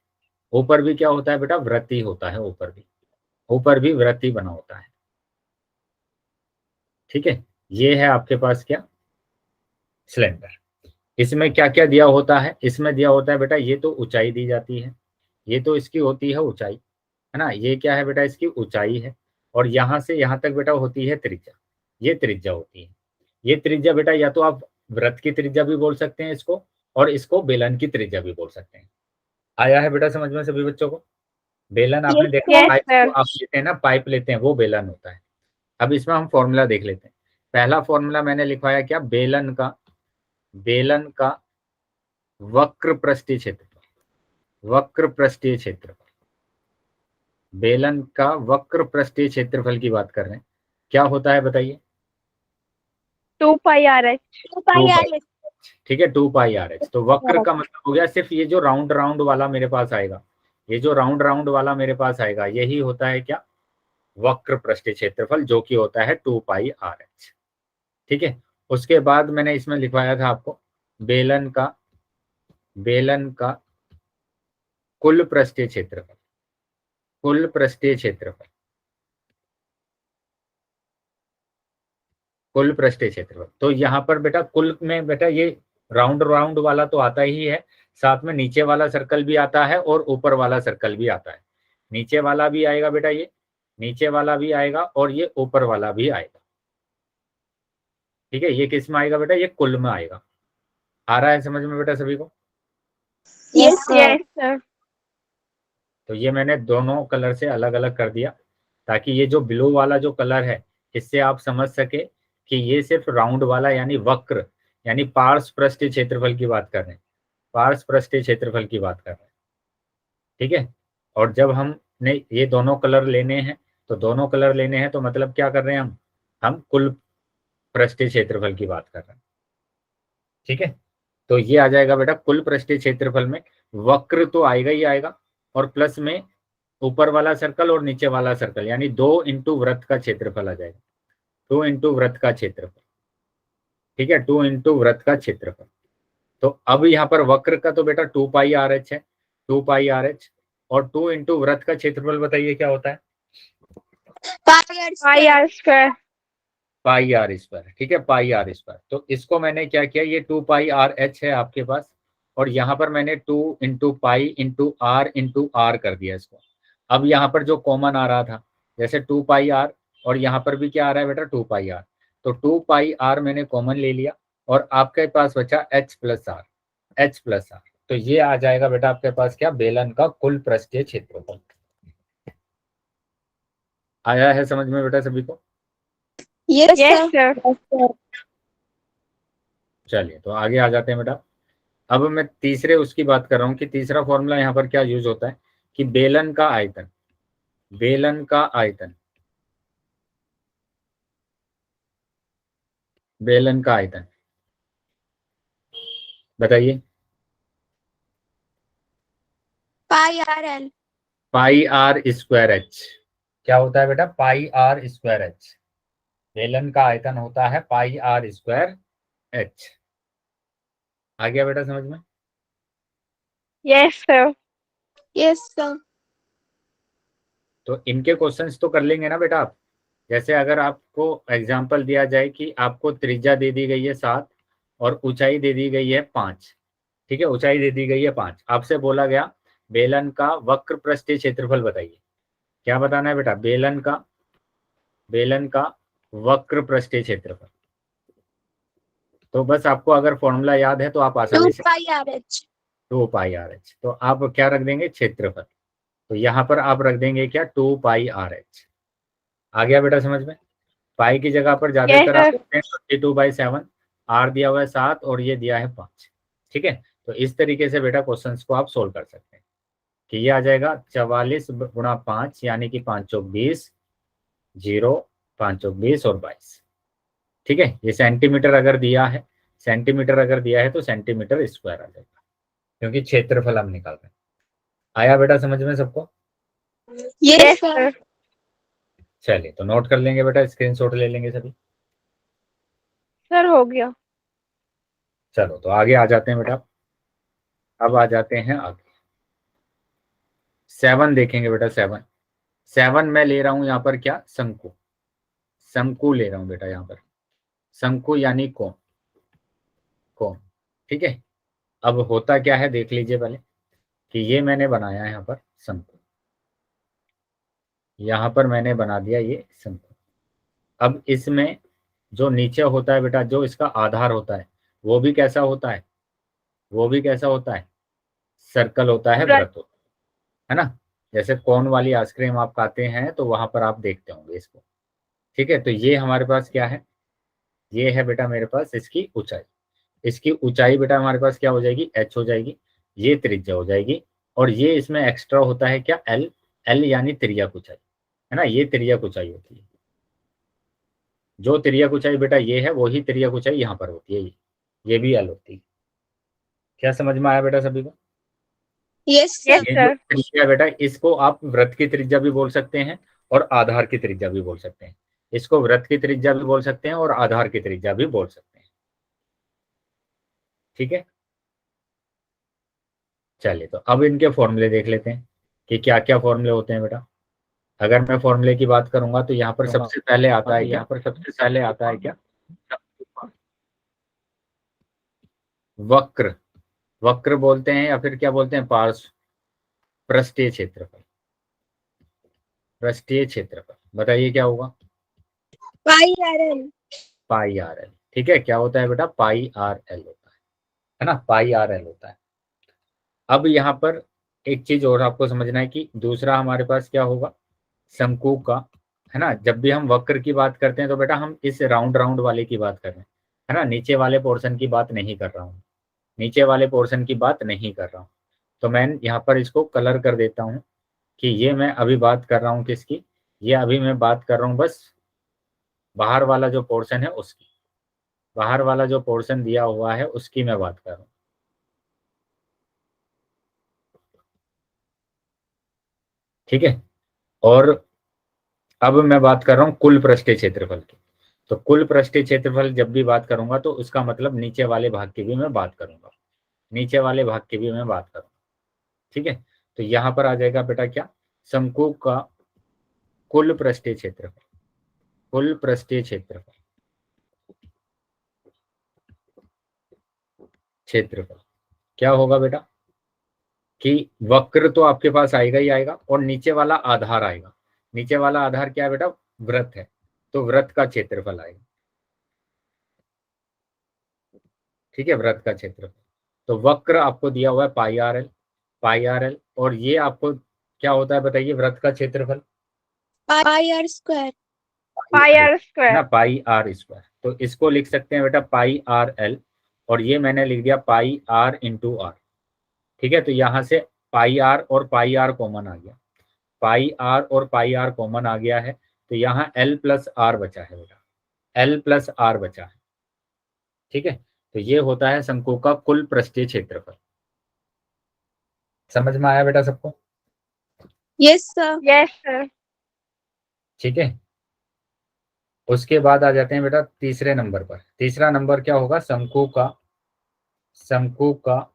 ऊपर भी क्या होता है बेटा, वृत्त ही होता है, ऊपर भी वृत्त ही बना होता है। ठीक है, ये है आपके पास क्या, सिलेंडर। इसमें क्या क्या दिया होता है, इसमें दिया होता है बेटा, ये तो ऊंचाई दी जाती है, ये तो इसकी होती है ऊंचाई, है ना, ये क्या है बेटा, इसकी ऊंचाई है, और यहाँ से यहाँ तक बेटा होती है त्रिज्या, ये त्रिज्या होती है। ये त्रिज्या बेटा या तो आप वृत्त की त्रिज्या भी बोल सकते हैं इसको, और इसको बेलन की त्रिज्या भी बोल सकते हैं। आया है बेटा समझ में सभी बच्चों को। बेलन आपने देखा, Yes, पाइप sir. को आप लेते हैं ना, पाइप लेते हैं, वो बेलन होता है। अब इसमें हम फॉर्मूला देख लेते हैं। पहला फॉर्मूला मैंने लिखवाया क्या, बेलन का वक्र पृष्ठीय क्षेत्रफल, वक्र पृष्ठीय क्षेत्रफल, बेलन का वक्र पृष्ठीय क्षेत्रफल की बात कर रहे हैं। क्या होता है बताइए, 2 pi RH. 2 pi 2 r. ठीक है, 2πRh। तो वक्र का मतलब हो गया सिर्फ ये जो राउंड राउंड वाला मेरे पास आएगा, ये जो राउंड राउंड वाला मेरे पास आएगा यही होता है क्या, वक्र पृष्ठीय क्षेत्रफल, जो कि होता है 2πRh। ठीक है, उसके बाद मैंने इसमें लिखवाया था आपको बेलन का कुल पृष्ठीय क्षेत्रफल, कुल पृष्ठीय क्षेत्रफल, कुल पृष्ठीय क्षेत्रफल। तो यहाँ पर बेटा कुल में बेटा ये राउंड राउंड वाला तो आता ही है, साथ में नीचे वाला सर्कल भी आता है और ऊपर वाला सर्कल भी आता है। नीचे वाला भी आएगा बेटा, ये नीचे वाला भी आएगा और ये ऊपर वाला भी आएगा। ठीक है, ये किस में आएगा बेटा, ये कुल में आएगा। आ रहा है समझ में बेटा सभी को। Yes, sir. Yes, sir. तो ये मैंने दोनों कलर से अलग अलग कर दिया ताकि ये जो ब्लू वाला जो कलर है इससे आप समझ सके कि ये सिर्फ राउंड वाला यानी वक्र यानी पार्श्व पृष्ठीय क्षेत्रफल की बात कर रहे हैं, पार्श्व पृष्ठीय क्षेत्रफल की बात कर रहे हैं। ठीक है, और जब हमने ये दोनों कलर लेने हैं तो दोनों कलर लेने हैं तो मतलब क्या कर रहे हैं हम कुल पृष्ठीय क्षेत्रफल की बात कर रहे हैं। ठीक है, तो ये आ जाएगा बेटा कुल पृष्ठीय क्षेत्रफल में वक्र तो आएगा ही आएगा, और प्लस में ऊपर वाला सर्कल और नीचे वाला सर्कल, यानी 2 इंटू वृत्त का क्षेत्रफल आ जाएगा, 2 इंटू वृत्त का क्षेत्रफल। ठीक है, 2 इंटू वृत्त का क्षेत्रफल। तो अब यहाँ पर वक्र का तो बेटा 2 पाई आर एच है, 2 पाई आर एच, और 2 इंटू वृत्त का क्षेत्रफल बताइए क्या होता है? Pi R square. Pi R square. ठीक है, पाई आर स्क्वायर। तो इसको मैंने क्या किया, ये 2 पाई आर एच है आपके पास, और यहाँ पर मैंने 2 इंटू पाई इंटू आर कर दिया इसको। अब यहाँ पर जो कॉमन आ रहा था, जैसे 2 पाई आर, और यहाँ पर भी क्या आ रहा है बेटा 2 पाई आर, तो 2 पाई आर मैंने कॉमन ले लिया, और आपके पास बचा H plus R, H plus R. तो ये आ जाएगा बेटा आपके पास क्या, बेलन का कुल पृष्ठीय क्षेत्रफल। आया है समझ में बेटा सभी को? Yes yes sir. सर। चलिए तो आगे आ जाते हैं बेटा। अब मैं तीसरे उसकी बात कर रहा हूँ कि तीसरा फॉर्मूला यहाँ पर क्या यूज होता है कि बेलन का आयतन, बेलन का आयतन, बेलन का आयतन बताइए। Pi R L. Pi R square H. क्या होता है बेटा? Pi R square H. बेलन का आयतन होता है पाई आर स्क्वायर एच। आ गया बेटा समझ में? Yes sir. Yes sir. तो इनके क्वेश्चंस तो कर लेंगे ना बेटा आप। जैसे अगर आपको एग्जांपल दिया जाए कि आपको त्रिज्या दे दी गई है 7 और ऊंचाई दे दी गई है 5, ठीक है, ऊंचाई दे दी गई है 5, आपसे बोला गया बेलन का वक्र पृष्ठीय क्षेत्रफल बताइए। क्या बताना है बेटा? बेलन का वक्र पृष्ठीय क्षेत्रफल। तो बस आपको अगर फॉर्मूला याद है तो आप 2 आसानी से पाई R H. 2 pi R H, तो आप क्या रख देंगे? क्षेत्रफल। तो यहाँ पर आप रख देंगे क्या? 2 पाई आर एच। आ गया बेटा समझ में? पाई की जगह पर ज्यादातर आप Yes, sir. देखते हैं 22/7, आर दिया हुआ है 7 और ये दिया है 5। ठीक है, तो इस तरीके से बेटा क्वेश्चंस को आप सोल्व कर सकते हैं कि ये आ जाएगा 44 गुणा 5 यानी कि 5 चौक 20, 0 5 चौक 20 और 22। ठीक है, ये सेंटीमीटर अगर दिया है, सेंटीमीटर अगर दिया है तो सेंटीमीटर स्क्वायर आ जाएगा, क्योंकि क्षेत्रफल हम निकाल रहे हैं। आया बेटा समझ में सबको? Yes Yes, sir. sir. चलिए तो नोट कर लेंगे बेटा, स्क्रीनशॉट ले लेंगे सभी। सर हो गया। चलो तो आगे आ जाते हैं बेटा। अब आ जाते हैं आगे 7 देखेंगे बेटा। 7 मैं ले रहा हूं यहाँ पर क्या? शंकु। शंकु ले रहा हूं बेटा यहाँ पर, शंकु यानी कोण, कोण। ठीक है, अब होता क्या है देख लीजिए पहले कि ये मैंने बनाया है यहाँ पर शंकु, यहाँ पर मैंने बना दिया ये शंकु। अब इसमें जो नीचे होता है बेटा, जो इसका आधार होता है, वो भी कैसा होता है? वो भी कैसा होता है? सर्कल होता है, वृत्त। वृत्त होता है ना। जैसे कोन वाली आइसक्रीम आप खाते हैं तो वहां पर आप देखते होंगे इसको। ठीक है, तो ये हमारे पास क्या है? ये है बेटा मेरे पास इसकी ऊंचाई। इसकी ऊंचाई बेटा हमारे पास क्या हो जाएगी? एच हो जाएगी। ये त्रिज्या हो जाएगी, और ये इसमें एक्स्ट्रा होता है क्या? एल। एल यानी तिर्यक ऊंचाई, है ना, ये तिर्यक ऊंचाई होती है। जो तिर्यक ऊंचाई बेटा ये है, वही तिर्यक ऊंचाई यहाँ पर होती है, ये भी एल होती है। क्या समझ में आया बेटा सभी को? Yes Yes, sir. ये जो sir. त्रिज्या बेटा, इसको आप वृत्त की त्रिज्या भी बोल सकते हैं और आधार की त्रिज्या भी बोल सकते हैं। इसको वृत्त की त्रिज्या भी बोल सकते हैं और आधार की त्रिज्या भी बोल सकते हैं। ठीक है, चलिए तो अब इनके फॉर्मूले देख लेते हैं कि क्या क्या फॉर्मूले होते हैं बेटा। अगर मैं फॉर्मूले की बात करूंगा तो यहाँ पर सबसे पहले आता है, यहाँ पर सबसे पहले आता है क्या? वक्र। वक्र बोलते हैं या फिर क्या बोलते हैं? पार्श्व पृष्ठीय क्षेत्रफल। पृष्ठीय क्षेत्रफल बताइए क्या होगा? पाई R L. Pi R L. ठीक है, क्या होता है बेटा? पाई आर एल होता है ना, पाई आर एल होता है। अब यहाँ पर एक चीज और आपको समझना है कि दूसरा हमारे पास क्या होगा? शंकु का, है ना। जब भी हम वक्र की बात करते हैं तो बेटा हम इस राउंड राउंड वाले की बात कर रहे हैं, है ना, नीचे वाले पोर्शन की बात नहीं कर रहा हूँ, नीचे वाले पोर्शन की बात नहीं कर रहा हूँ। तो मैं यहाँ पर इसको कलर कर देता हूँ कि ये मैं अभी बात कर रहा हूँ किसकी? ये अभी मैं बात कर रहा हूँ बस बाहर वाला जो पोर्शन है उसकी, बाहर वाला जो पोर्शन दिया हुआ है उसकी मैं बात कर रहा हूँ। ठीक है। और अब मैं बात कर रहा हूं कुल पृष्ठीय क्षेत्रफल की। तो कुल पृष्ठीय क्षेत्रफल जब भी बात करूंगा तो उसका मतलब नीचे वाले भाग की भी मैं बात करूंगा, नीचे वाले भाग की भी मैं बात करूंगा। ठीक है। तो यहां पर आ जाएगा बेटा क्या, शंकु का कुल पृष्ठीय क्षेत्रफल, कुल पृष्ठीय क्षेत्रफल, क्षेत्रफल क्या होगा बेटा कि वक्र तो आपके पास आएगा ही आएगा और नीचे वाला आधार आएगा। नीचे वाला आधार क्या है बेटा, वृत्त है, तो वृत्त का क्षेत्रफल आएगा। ठीक है, वृत्त का क्षेत्रफल। तो वक्र आपको दिया हुआ है pi R L, pi R L, और ये आपको क्या होता है बताइए, वृत्त का क्षेत्रफल pi R square. Pi are है ना, स्क्वायर। Pi R square. तो इसको लिख सकते हैं बेटा पाई आर एल, और ये मैंने लिख दिया पाई आर इंटू आर। ठीक है, तो यहां से पाई आर और पाई आर कॉमन आ गया, पाई आर और पाई आर कॉमन आ गया है, तो यहाँ एल प्लस आर बचा है बेटा, एल प्लस आर बचा है। ठीक है, तो ये होता है शंकु का कुल पृष्ठीय क्षेत्रफल। समझ में आया बेटा सबको? Yes sir. Yes sir. ठीक है, उसके बाद आ जाते हैं बेटा तीसरे नंबर पर। तीसरा नंबर क्या होगा, शंकु का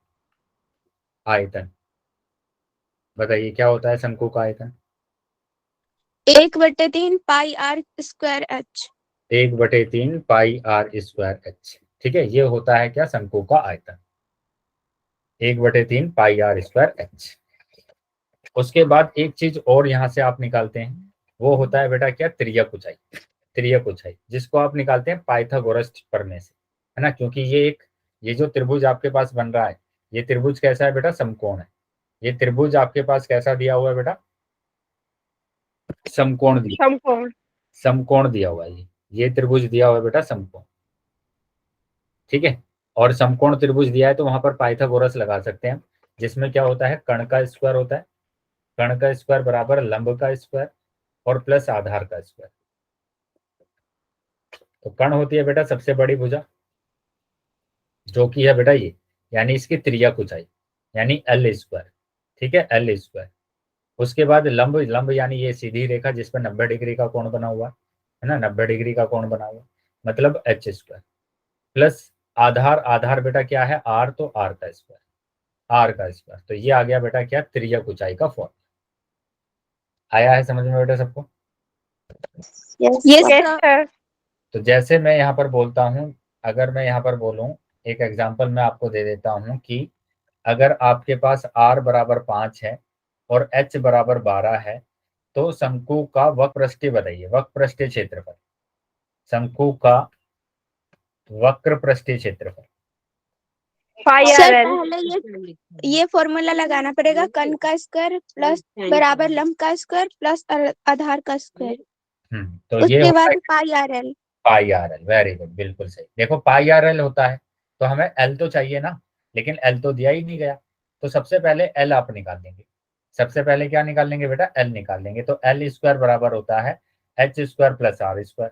आयतन। बताइए क्या होता है शंकु का आयतन? 1/3 pi R square H. 1/3 pi R square H. ठीक है, ये होता है क्या, शंकु का आयतन, 1/3 पाई आर स्क्वायर एच। उसके बाद एक चीज और यहां से आप निकालते हैं, वो होता है बेटा क्या, त्रियक ऊंचाई, त्रियक ऊंचाई, जिसको आप निकालते हैं पाइथागोरस प्रमेय से, है ना। क्योंकि ये जो त्रिभुज आपके पास बन रहा है, ये त्रिभुज कैसा है बेटा, समकोण है। ये त्रिभुज आपके पास कैसा दिया हुआ है बेटा, समकोण दिया, समकोण। समकोण दिया हुआ है। ये त्रिभुज दिया हुआ है बेटा समकोण। ठीक है, और समकोण त्रिभुज दिया है तो वहां पर पाइथागोरस लगा सकते हैं, जिसमें क्या होता है, कर्ण का स्क्वायर होता है, कर्ण का स्क्वायर बराबर लंब का स्क्वायर और प्लस आधार का स्क्वायर। तो कर्ण होती है बेटा सबसे बड़ी भुजा, जो कि है बेटा ये, यानी इसकी त्रियक ऊंचाई, यानी एल स्क्वायर। ठीक है, एल स्क्वायर। उसके बाद लंब, लंब यानी ये सीधी रेखा जिस पर 90 डिग्री का कोण बना हुआ है ना, 90 डिग्री का कोण बना हुआ, मतलब एच स्क्वायर, प्लस आधार, आधार बेटा क्या है, आर, तो आर का स्क्वायर, आर का स्क्वायर। तो ये आ गया बेटा क्या, त्रियक ऊंचाई का फॉर्म। आया है समझ में बेटा सबको? Yes yes sir. सर। तो जैसे मैं यहाँ पर बोलता हूँ, अगर मैं यहाँ पर बोलूँ, एक एग्जांपल मैं आपको दे देता हूँ कि अगर आपके पास r बराबर 5 है और h बराबर 12 है, तो शंकु का वक्र पृष्ठीय बताइए, वक्र पृष्ठीय क्षेत्रफल, शंकु का वक्र पृष्ठीय क्षेत्रफल। Pi are sir L. पहले ये फॉर्मूला लगाना पड़ेगा, कर्ण का स्क्वायर प्लस बराबर लंब का स्क्वायर प्लस आधार का स्क्वायर, तो ये उसके होता है बाद पाई R L. Pi R L, very good, बिल्कुल सही। देखो पाई आर एल होता है, तो हमें एल तो चाहिए ना, लेकिन एल तो दिया ही नहीं गया, तो सबसे पहले एल आप निकाल लेंगे। सबसे पहले क्या निकाल लेंगे बेटा, एल निकाल लेंगे। तो एल स्क्वायर बराबर होता है H square plus R square,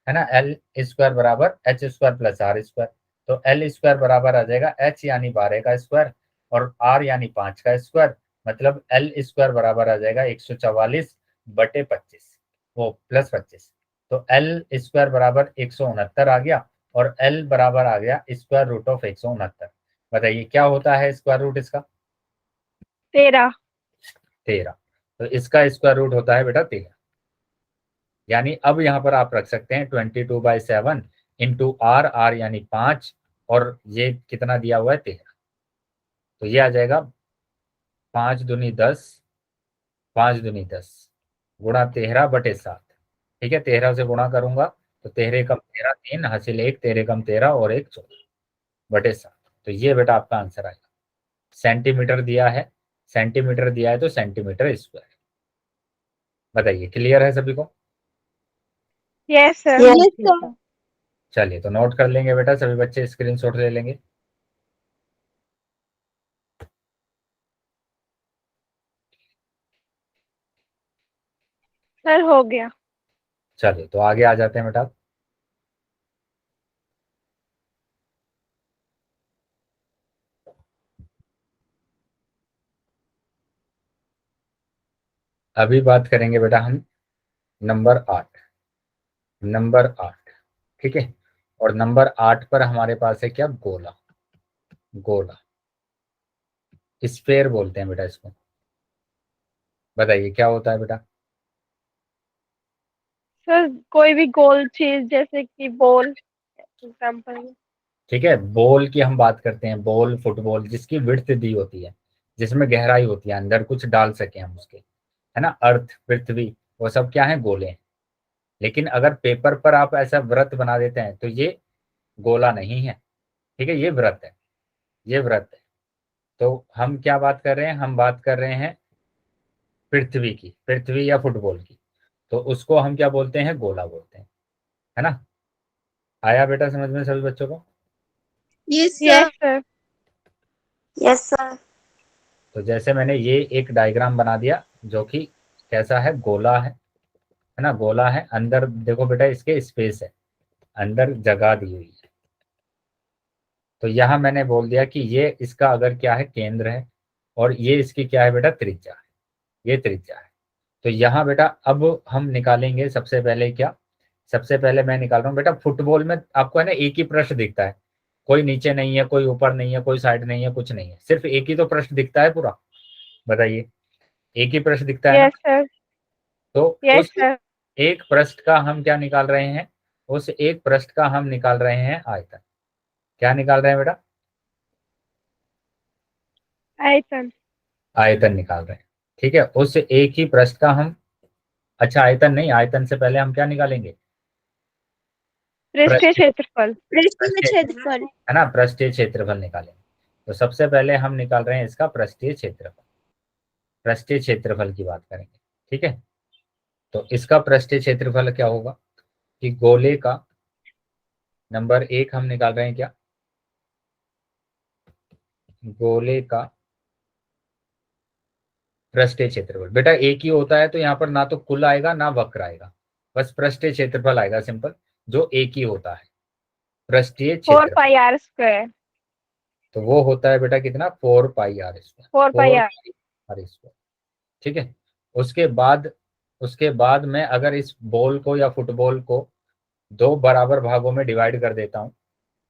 है ना, एल स्क्वायर बराबर H square plus R square. तो एल स्क्वायर बराबर आ जाएगा एच यानी 12 का स्क्वायर और आर यानी 5 का स्क्वायर, मतलब एल स्क्वायर बराबर आ जाएगा 144/25, वो प्लस 25। तो एल स्क्वायर बराबर 169 आ गया, और एल बराबर आ गया स्क्वायर रूट ऑफ 169। बताइए क्या होता है स्क्वायर रूट इसका, 13। 13। तो इसका स्क्वायर रूट होता है बेटा 13, यानी अब यहाँ पर आप रख सकते हैं 22/7 इंटू आर, आर यानी 5, और ये कितना दिया हुआ है 13। तो ये आ जाएगा 5 दूनी 10, 5 दूनी 10 गुणा 13/7। ठीक है, 13 से गुणा करूंगा तो 13 कम 13 3 हासिल 1, 13 कम 13 और 1 14/7। तो ये बेटा आपका आंसर आएगा। सेंटीमीटर दिया है, सेंटीमीटर दिया है तो सेंटीमीटर स्क्वायर। बताइए क्लियर है सभी को? Yes sir. Yes sir. चलिए तो नोट कर लेंगे बेटा, सभी बच्चे स्क्रीनशॉट ले लेंगे। सर हो गया। चलिए तो आगे आ जाते हैं बेटा। अभी बात करेंगे बेटा हम नंबर 8, ठीक है। और नंबर 8 पर हमारे पास है क्या, गोला। स्फेयर बोलते हैं बेटा इसको। बताइए क्या होता है बेटा। सर कोई भी गोल चीज जैसे कि बॉल एग्जाम्पल। ठीक है, बॉल की हम बात करते हैं, बॉल फुटबॉल जिसकी विड्थ दी होती है, जिसमें गहराई होती है, अंदर कुछ डाल सके हम उसके, है ना। अर्थ, पृथ्वी, वो सब क्या है, गोले हैं। लेकिन अगर पेपर पर आप ऐसा व्रत बना देते हैं तो ये गोला नहीं है, ठीक है, ये व्रत है, ये व्रत है। तो हम क्या बात कर रहे हैं, हम बात कर रहे हैं पृथ्वी की, पृथ्वी या फुटबॉल की। तो उसको हम क्या बोलते हैं, गोला बोलते हैं, है ना। आया बेटा समझ में सभी बच्चों को। Yes yes sir. Sir. Yes sir. तो जैसे मैंने ये एक डायग्राम बना दिया जो कि कैसा है, गोला है ना, गोला है। अंदर देखो बेटा इसके स्पेस है, अंदर जगह दी हुई है। तो यहाँ मैंने बोल दिया कि ये इसका अगर क्या है, केंद्र है, और ये इसकी क्या है बेटा, त्रिज्या है, ये त्रिज्या है। तो यहाँ बेटा अब हम निकालेंगे सबसे पहले क्या, सबसे पहले मैं निकाल रहा हूँ बेटा, फुटबॉल में आपको है ना एक ही पृष्ठ दिखता है, कोई नीचे नहीं है, कोई ऊपर नहीं है, कोई साइड नहीं है, कुछ नहीं है, सिर्फ एक ही तो पृष्ठ दिखता है पूरा। बताइए, एक ही पृष्ठ दिखता है ना। Yes sir. तो यस उस सर। एक पृष्ठ का हम क्या निकाल रहे हैं, उस एक पृष्ठ का हम निकाल रहे हैं आयतन। क्या निकाल रहे हैं बेटा, आयतन। आयतन निकाल रहे हैं। ठीक है, उस एक ही पृष्ठ का हम, अच्छा आयतन नहीं, आयतन से पहले हम क्या निकालेंगे, पृष्ठीय पृष्ठ, क्षेत्रफल। पृष्ठीय क्षेत्रफल। है ना, पृष्ठीय क्षेत्रफल निकालेंगे। तो सबसे पहले हम निकाल रहे हैं इसका पृष्ठीय क्षेत्रफल, पृष्ठीय क्षेत्रफल की बात करेंगे, ठीक है। तो इसका पृष्ठीय क्षेत्रफल क्या होगा कि गोले का, नंबर 1 हम निकाल रहे हैं क्या, गोले का पृष्ठीय क्षेत्रफल। बेटा एक ही होता है तो यहाँ पर ना तो कुल आएगा ना वक्र आएगा, बस पृष्ठीय क्षेत्रफल आएगा सिंपल, जो एक ही होता है, पृष्ठीय 4 क्षेत्रफल। Pi R square. तो वो होता है बेटा कितना, 4 pi r square, 4 pi four R. Pi r square, ठीक है। उसके बाद, उसके बाद मैं अगर इस बॉल को या फुटबॉल को दो बराबर भागों में डिवाइड कर देता हूं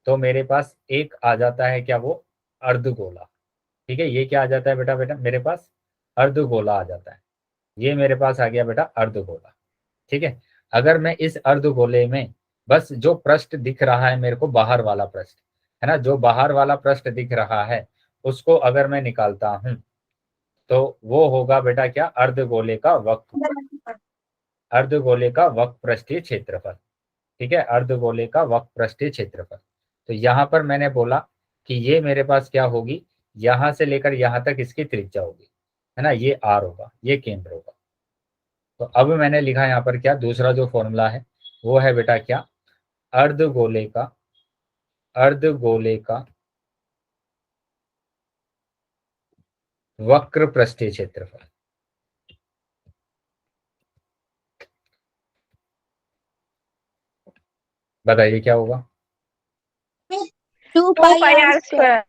तो मेरे पास एक आ जाता है क्या, वो अर्धगोला। ठीक है, ये क्या आ जाता है बेटा, बेटा मेरे पास अर्धगोला आ जाता है। ये मेरे पास आ गया बेटा अर्धगोला, ठीक है। अगर मैं इस अर्धगोले में बस जो पृष्ठ दिख रहा है मेरे को, बाहर वाला पृष्ठ, है ना, जो बाहर वाला पृष्ठ दिख रहा है उसको अगर मैं निकालता हूं तो वो होगा बेटा क्या, अर्धगोले का वक्र, अर्धगोले का वक्र पृष्ठीय क्षेत्रफल। ठीक है, अर्धगोले का वक्र पृष्ठीय क्षेत्रफल। तो यहां पर मैंने बोला कि ये मेरे पास क्या होगी, यहां से लेकर यहां तक इसकी त्रिज्या होगी, है ना, ये r होगा, ये केंद्र होगा। तो अब मैंने लिखा यहाँ पर क्या, दूसरा जो फॉर्मूला है वो है बेटा क्या, अर्धगोले का, अर्धगोले का वक्र पृष्ठीय क्षेत्रफल। बताइए क्या होगा, 2 2 pi pi R R square. Square.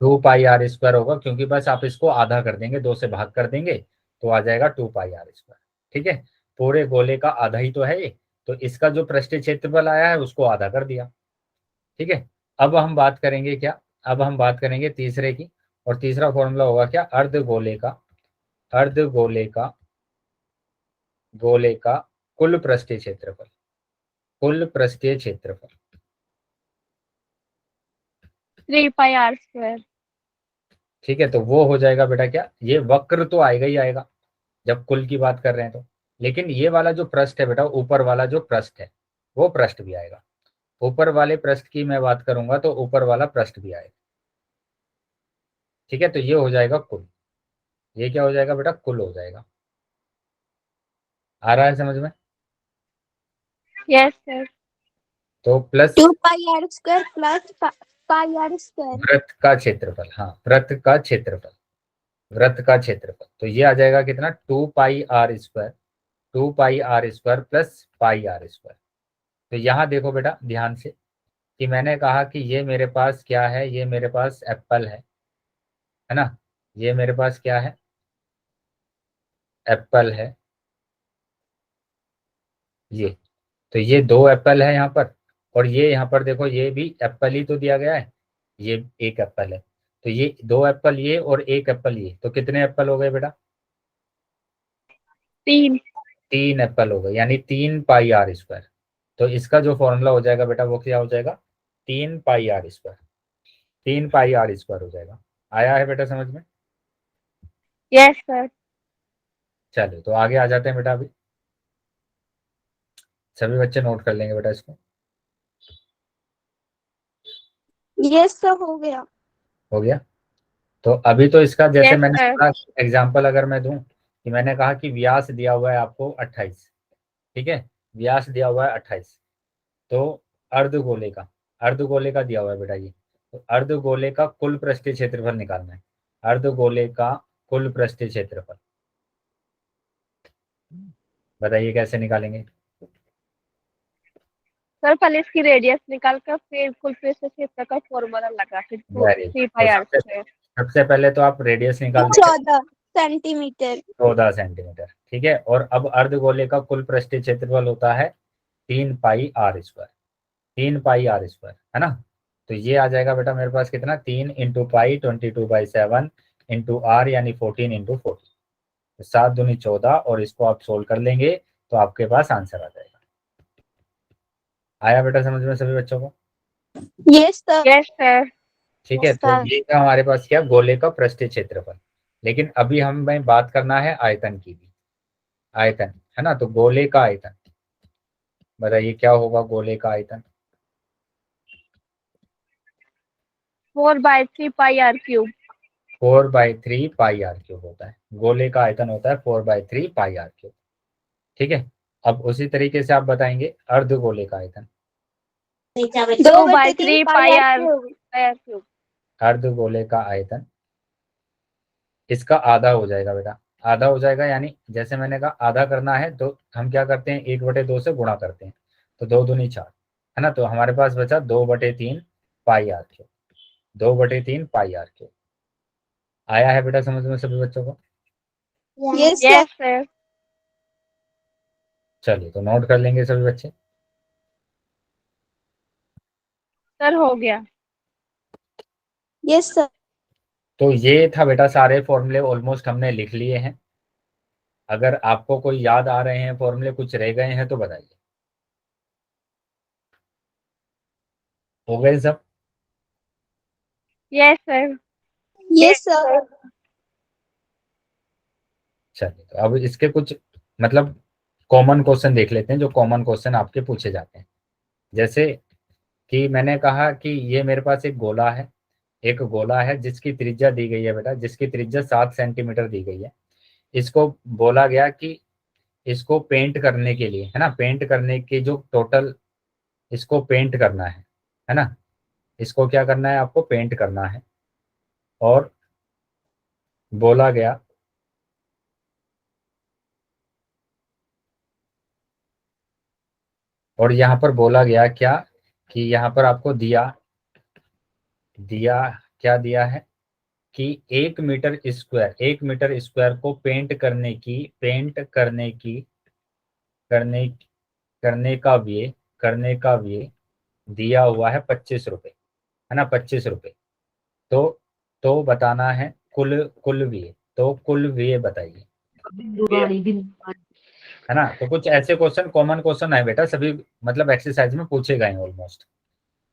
2 pi r square होगा, क्योंकि बस आप इसको आधा कर देंगे, 2 से भाग कर देंगे तो आ जाएगा 2 पाई r स्क्वायर। ठीक है, पूरे गोले का आधा ही तो है ये, तो इसका जो पृष्ठीय क्षेत्रफल आया है उसको आधा कर दिया। ठीक है, अब हम बात करेंगे क्या, अब हम बात करेंगे तीसरे की, और तीसरा फॉर्मूला होगा क्या, अर्धगोले का, अर्धगोले का, गोले का कुल पृष्ठीय क्षेत्रफल, कुल पृष्ठीय क्षेत्रफल। 3 पाई आर स्क्वायर। ठीक है, तो वो हो जाएगा बेटा क्या, ये वक्र तो आएगा ही आएगा जब कुल की बात कर रहे हैं तो, लेकिन ये वाला जो पृष्ठ है बेटा, ऊपर वाला जो पृष्ठ है वो पृष्ठ भी आएगा। ऊपर वाले पृष्ठ की मैं बात करूंगा तो ऊपर वाला पृष्ठ भी आएगा। ठीक है, तो ये हो जाएगा कुल, ये क्या हो जाएगा बेटा, कुल हो जाएगा। आ रहा है समझ में। Yes sir. तो plus 2 pi R square plus pi R square. वृत्त का क्षेत्रफल, हाँ वृत्त का क्षेत्रफल, वृत्त का क्षेत्रफल। तो ये आ जाएगा कितना, 2 pi r square, 2 pi r square plus पाई r स्क्वायर। तो यहाँ देखो बेटा ध्यान से कि मैंने कहा कि ये मेरे पास क्या है, ये मेरे पास एप्पल है ना, ये मेरे पास क्या है, एप्पल है ये, तो ये 2 एप्पल है यहाँ पर, और ये यहाँ पर देखो ये भी एप्पल ही तो दिया गया है, ये 1 एप्पल है, तो ये 2 एप्पल ये और 1 एप्पल ये, तो कितने एप्पल हो गए बेटा? 3। 3 एप्पल हो गए, यानी 3 पाई आर स्क्वायर। तो इसका जो फॉर्मूला हो जाएगा बेटा वो क्या हो जाएगा? 3 pi R square, 3 pi R square हो जाएगा। आया है बेटा समझ में? Yes sir. चलिए तो आगे आ जाते हैं बेटा। अभी सभी बच्चे नोट कर लेंगे बेटा इसको। यस सर, हो गया। हो गया। तो अभी तो इसका जैसे Yes, मैंने sir. कहा, एग्जाम्पल अगर मैं दूं कि मैंने कहा कि व्यास दिया हुआ है आपको 28, ठीक है, व्यास दिया हुआ है 28, तो अर्धगोले का दिया हुआ है बेटा ये, तो अर्धगोले का कुल पृष्ठीय क्षेत्रफल निकालना है, अर्धगोले का कुल पृष्ठीय क्षेत्रफल। बताइए कैसे निकालेंगे? सर पहले इसकी रेडियस निकाल कर फिर कुल पृष्ठ क्षेत्र का फॉर्मूला लगा फिर वेरी 3 गुड। पाई तो आर स्क्वायर। सबसे पहले तो आप रेडियस निकाल देंगे 14 सेंटीमीटर। 14 सेंटीमीटर, ठीक है। और अब अर्धगोले का कुल पृष्ठीय क्षेत्रफल होता है 3 pi R square, 3 pi R square, है ना। तो ये आ जाएगा बेटा मेरे पास कितना, 3 इंटू पाई 22/7 इंटू आर यानी 14 इंटू 40, तो 7 दूनी 14, और इसको आप सोल्व कर लेंगे तो आपके पास आंसर आ जाएगा। आया बेटा समझ में सभी बच्चों को? Yes sir. Yes sir. ठीक है। तो ये था हमारे पास क्या, गोले का पृष्ठीय क्षेत्रफल। लेकिन अभी हमें बात करना है आयतन की भी, आयतन, है ना। तो गोले का आयतन बताइए क्या होगा गोले का आयतन? 4/3 pi R cube. 4/3 pi R cube होता है, गोले का आयतन होता है 4/3 पाई आर क्यूब, ठीक है। अब उसी तरीके से आप बताएंगे अर्धगोले का आयतन। 2/3 पाई आर क्यूब। अर्धगोले का आयतन इसका आधा हो जाएगा बेटा, आधा हो जाएगा, यानी जैसे मैंने कहा आधा करना है तो हम क्या करते हैं, 1/2 से गुणा करते हैं, तो 2 दूनी 4, है ना। तो हमारे पास बचा 2/3 pi R cube, 2/3 pi R cube. आया है बेटा समझ में सभी बच्चों को? Yes yes sir. चलिए तो नोट कर लेंगे सभी बच्चे। सर हो गया। Yes sir. तो ये था बेटा, सारे फॉर्मूले ऑलमोस्ट हमने लिख लिए हैं। अगर आपको कोई याद आ रहे हैं फॉर्मूले, कुछ रह गए हैं तो बताइए। हो गए सब? Yes sir. Yes sir. चलिए तो अब इसके कुछ मतलब कॉमन क्वेश्चन देख लेते हैं, जो कॉमन क्वेश्चन आपके पूछे जाते हैं। जैसे कि मैंने कहा कि ये मेरे पास एक गोला है, एक गोला है जिसकी त्रिज्या दी गई है बेटा, जिसकी त्रिज्या 7 सेंटीमीटर दी गई है। इसको बोला गया कि इसको पेंट करने के लिए, है ना, पेंट करने की जो टोटल, इसको पेंट करना है ना, इसको क्या करना है, आपको पेंट करना है। और बोला गया और यहाँ पर बोला गया क्या, कि यहाँ पर आपको दिया दिया क्या दिया है कि 1 मीटर स्क्वायर को करने करने का व्यय दिया हुआ है 25 रुपए, है ना, 25 रुपए। तो बताना है कुल व्यय, तो कुल व्यय बताइए, है ना। तो कुछ ऐसे क्वेश्चन कॉमन क्वेश्चन है बेटा, सभी मतलब एक्सरसाइज में पूछे गए हैं ऑलमोस्ट।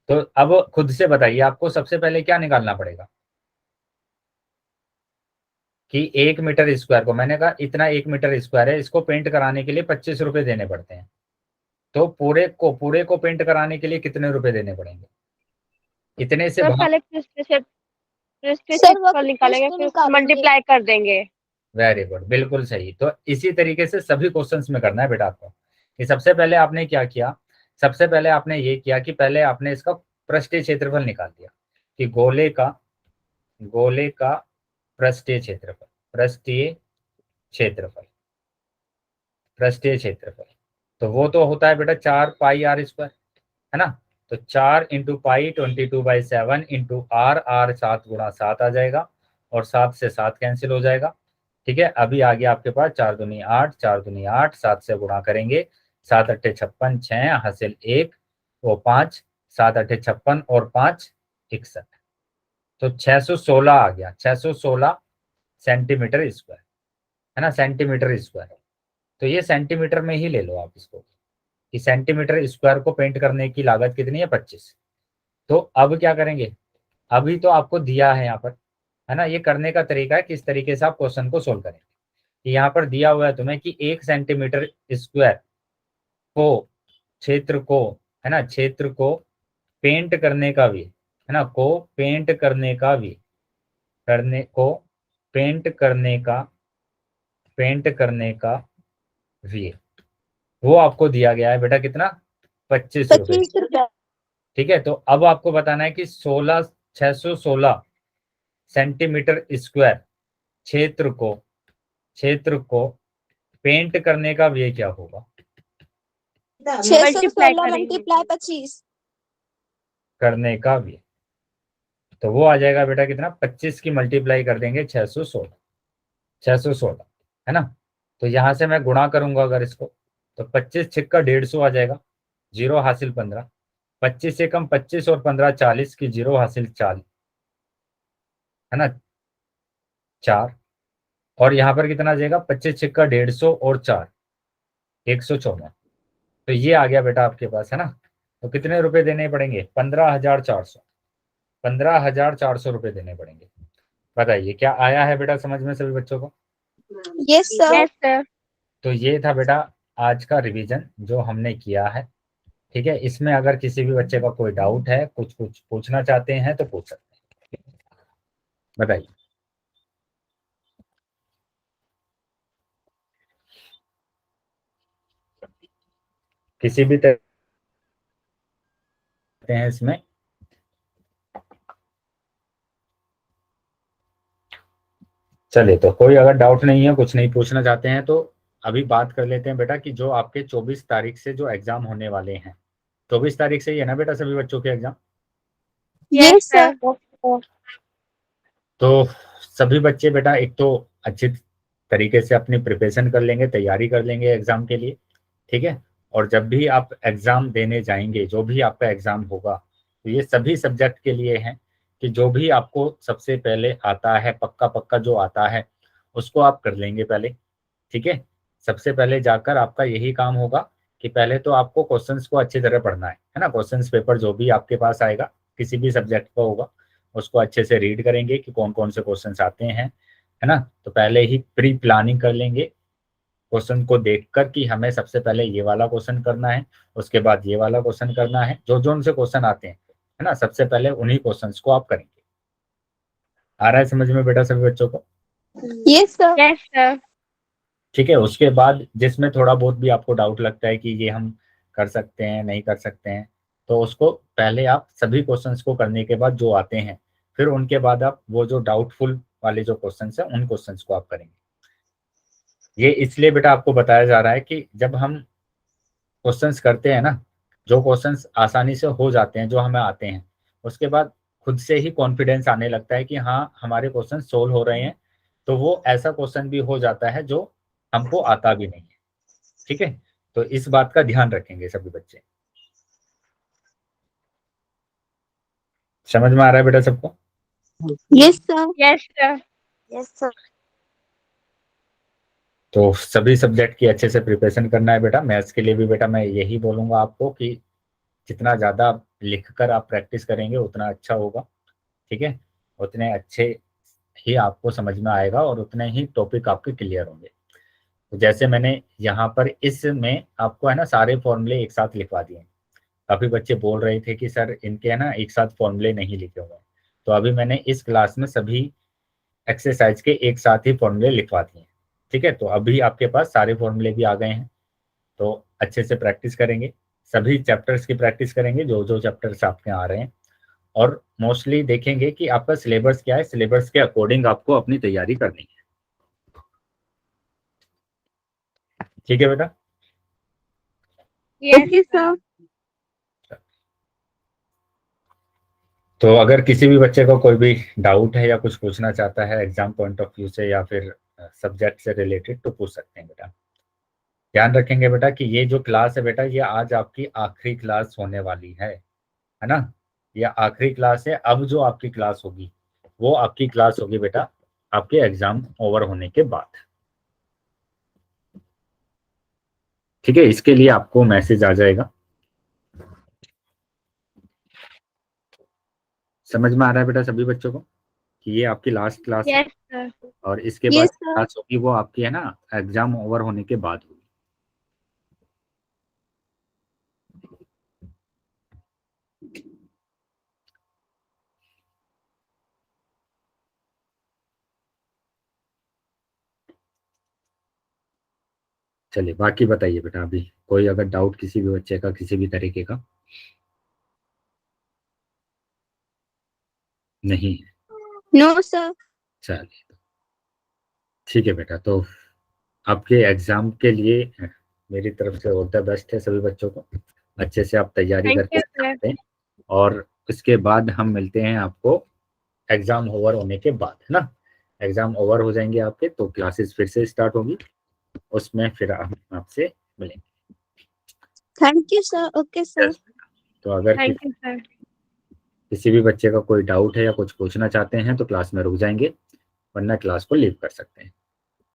तो अब खुद से बताइए, आपको सबसे पहले क्या निकालना पड़ेगा कि 1 मीटर स्क्वायर को, मैंने कहा इतना 1 मीटर स्क्वायर है, इसको पेंट कराने के लिए 25 रुपए देने पड़ते हैं। तो पूरे को पेंट कराने के लिए कितने रुपए देने पड़ेंगे? इतने से सर भाग। पहले पृष्ठ सर क्षेत्रफल निकालेंगे फिर निकालेंगे। मल्टीप्लाई कर देंगे। वेरी गुड, बिल्कुल सही। तो इसी तरीके से सभी क्वेश्चंस में करना है बेटा आपको, कि सबसे पहले आपने क्या किया, सबसे पहले आपने ये किया कि पहले आपने इसका पृष्ठीय क्षेत्रफल निकाल दिया, कि गोले का पृष्ठीय क्षेत्रफल, पृष्ठीय क्षेत्रफल, तो वो तो होता है बेटा 4 पाई आर स्क्वायर, है ना। तो 4 इंटू पाई 22/7 इंटू आर, 7 गुणा 7 आ जाएगा, और 7 से 7 कैंसिल हो जाएगा, ठीक है, अभी आ गया आपके पास 4 दूनी 8, 4 दूनी 8, 7 से गुणा करेंगे, 7 अट्ठे 56, 6 हासिल 1 वो 5, 7 अट्ठे 56 और 5 61, तो 616 आ गया, 616 सेंटीमीटर स्क्वायर, है ना, सेंटीमीटर स्क्वायर। तो ये सेंटीमीटर में ही ले लो आप इसको, कि सेंटीमीटर स्क्वायर को पेंट करने की लागत कितनी है, 25। तो अब क्या करेंगे, अभी तो आपको दिया है यहाँ पर, है ना, ये करने का तरीका है किस तरीके से आप क्वेश्चन को सोल्व करेंगे। यहाँ पर दिया हुआ है तुम्हें कि 1 सेंटीमीटर स्क्वायर को, क्षेत्र को, है ना, क्षेत्र को पेंट करने का भी, है ना, को पेंट करने का भी, करने को पेंट करने का भी, वो आपको दिया गया है बेटा कितना, 25 रुपए। 25 रुपए। ठीक है, तो अब आपको बताना है कि 616 सेंटीमीटर स्क्वायर क्षेत्र को पेंट करने का व्यय क्या होगा, 616 मल्टीप्लाई 25 करने का व्यय, तो वो आ जाएगा बेटा कितना, 25 की मल्टीप्लाई कर देंगे 616, है ना। तो यहां से मैं गुणा करूंगा अगर इसको, तो 25 छिक्का 150 आ जाएगा, 0 हासिल 15, 25 से कम 25 और 15 40 की 0 हासिल 40, है ना, 4, और यहाँ पर कितना आ जाएगा, 25 छिक्का 150 और 4 114, तो ये आ गया बेटा आपके पास, है ना। तो कितने रुपए देने पड़ेंगे, 15,400 रुपए देने पड़ेंगे। बताइए क्या आया है बेटा समझ में सभी बच्चों को। Yes sir. Yes sir. तो ये था बेटा आज का रिवीजन जो हमने किया है। ठीक है, इसमें अगर किसी भी बच्चे का कोई डाउट है, कुछ पूछना चाहते हैं तो पूछ सकते हैं, बताइए। किसी भी तरह हैं इसमें, चलिए तो कोई अगर डाउट नहीं है, कुछ नहीं पूछना चाहते हैं, तो अभी बात कर लेते हैं बेटा कि जो आपके 24 तारीख से जो एग्जाम होने वाले हैं, 24 तारीख से ही है ना बेटा सभी बच्चों के एग्जाम। Yes sir. तो सभी बच्चे बेटा एक तो अच्छी तरीके से अपनी प्रिपरेशन कर लेंगे, तैयारी कर लेंगे एग्जाम के लिए। ठीक है, और जब भी आप एग्जाम देने जाएंगे, जो भी आपका एग्जाम होगा, तो ये सभी सब्जेक्ट के लिए है कि जो भी आपको सबसे पहले आता है, पक्का पक्का जो आता है उसको आप कर लेंगे पहले। ठीक है, सबसे पहले जाकर आपका यही काम होगा कि पहले तो आपको क्वेश्चंस को अच्छी तरह पढ़ना है ना। क्वेश्चंस पेपर जो भी आपके पास आएगा, किसी भी सब्जेक्ट का होगा, उसको अच्छे से रीड करेंगे कि कौन कौन से क्वेश्चंस आते हैं, है ना। तो पहले ही प्री प्लानिंग कर लेंगे क्वेश्चन को देखकर कि हमें सबसे पहले ये वाला क्वेश्चन करना है, उसके बाद ये वाला क्वेश्चन करना है, जो जो उनसे क्वेश्चन आते हैं, है ना, सबसे पहले उन्हीं क्वेश्चंस को आप करेंगे। आ रहा है समझ में बेटा सभी बच्चों को। Yes sir. Yes sir. ठीक है, उसके बाद जिसमें थोड़ा बहुत भी आपको डाउट लगता है कि ये हम कर सकते हैं नहीं कर सकते हैं, तो उसको पहले आप सभी क्वेश्चंस को करने के बाद जो आते हैं, फिर उनके बाद आप वो जो डाउटफुल वाले जो क्वेश्चंस हैं उन क्वेश्चंस को आप करेंगे। ये इसलिए बेटा आपको बताया जा रहा है कि जब हम क्वेश्चंस करते हैं ना, जो क्वेश्चंस आसानी से हो जाते हैं, जो हमें आते हैं, उसके बाद खुद से ही कॉन्फिडेंस आने लगता है कि हाँ हमारे क्वेश्चन सोल्व हो रहे हैं। तो वो ऐसा क्वेश्चन भी हो जाता है जो हमको आता भी नहीं है। ठीक है, तो इस बात का ध्यान रखेंगे सभी बच्चे। समझ में आ रहा है बेटा सबको। Yes sir. Yes sir. Yes sir. तो सभी सब्जेक्ट की अच्छे से प्रिपरेशन करना है बेटा। मैथ्स के लिए भी बेटा मैं यही बोलूंगा आपको कि जितना ज़्यादा लिखकर आप प्रैक्टिस करेंगे उतना अच्छा होगा। ठीक है, उतने अच्छे ही आपको समझ में आएगा और उतने ही टॉपिक आपके क्लियर होंगे। तो जैसे मैंने यहाँ पर इसमें आपको है ना सारे फॉर्मूले एक साथ लिखवा दिए। काफ़ी बच्चे बोल रहे थे कि सर इनके है ना एक साथ फॉर्मूले नहीं लिखे हुए, तो अभी मैंने इस क्लास में सभी एक्सरसाइज के एक साथ ही फॉर्मूले लिखवा दिए। ठीक है, तो अभी आपके पास सारे फॉर्मूले भी आ गए हैं, तो अच्छे से प्रैक्टिस करेंगे, सभी चैप्टर्स की प्रैक्टिस करेंगे जो जो चैप्टर्स आपके आ रहे हैं, और मोस्टली देखेंगे कि आपका सिलेबस क्या है, सिलेबस के अकॉर्डिंग आपको अपनी तैयारी करनी है। ठीक है बेटा। Yes sir. तो अगर किसी भी बच्चे को कोई भी डाउट है या कुछ पूछना चाहता है एग्जाम पॉइंट ऑफ व्यू से या फिर सब्जेक्ट से रिलेटेड तो पूछ सकते हैं बेटा। ध्यान रखेंगे बेटा कि ये जो क्लास है बेटा, ये आज आपकी आखिरी क्लास होने वाली है ना। ये आखिरी क्लास है। अब जो आपकी क्लास होगी वो आपकी क्लास होगी बेटा आपके एग्जाम ओवर होने के बाद। ठीक है, इसके लिए आपको मैसेज आ जाएगा। समझ में आ रहा है बेटा सभी बच्चों को कि ये आपकी लास्ट क्लास है यस सर। और इसके Yes, बाद sir. क्लास होगी वो आपकी है ना एग्जाम ओवर होने के बाद होगी। चलिए बाकी बताइए बेटा, अभी कोई अगर डाउट किसी भी बच्चे का किसी भी तरीके का नहीं है? No, sir. चलिए ठीक है बेटा, तो आपके एग्जाम के लिए मेरी तरफ से ऑल द बेस्ट है सभी बच्चों को। अच्छे से आप तैयारी थैंक करके यू सर। आते हैं और उसके बाद हम मिलते हैं आपको एग्जाम ओवर होने के बाद, है ना। एग्जाम ओवर हो जाएंगे आपके तो क्लासेस फिर से स्टार्ट होगी, उसमें फिर हम आपसे मिलेंगे। Thank you, sir. Okay, sir. Yes. तो अगर थैंक यू सर। किसी भी बच्चे का कोई डाउट है या कुछ पूछना चाहते हैं तो क्लास में रुक जाएंगे, वरना क्लास को लीव कर सकते हैं।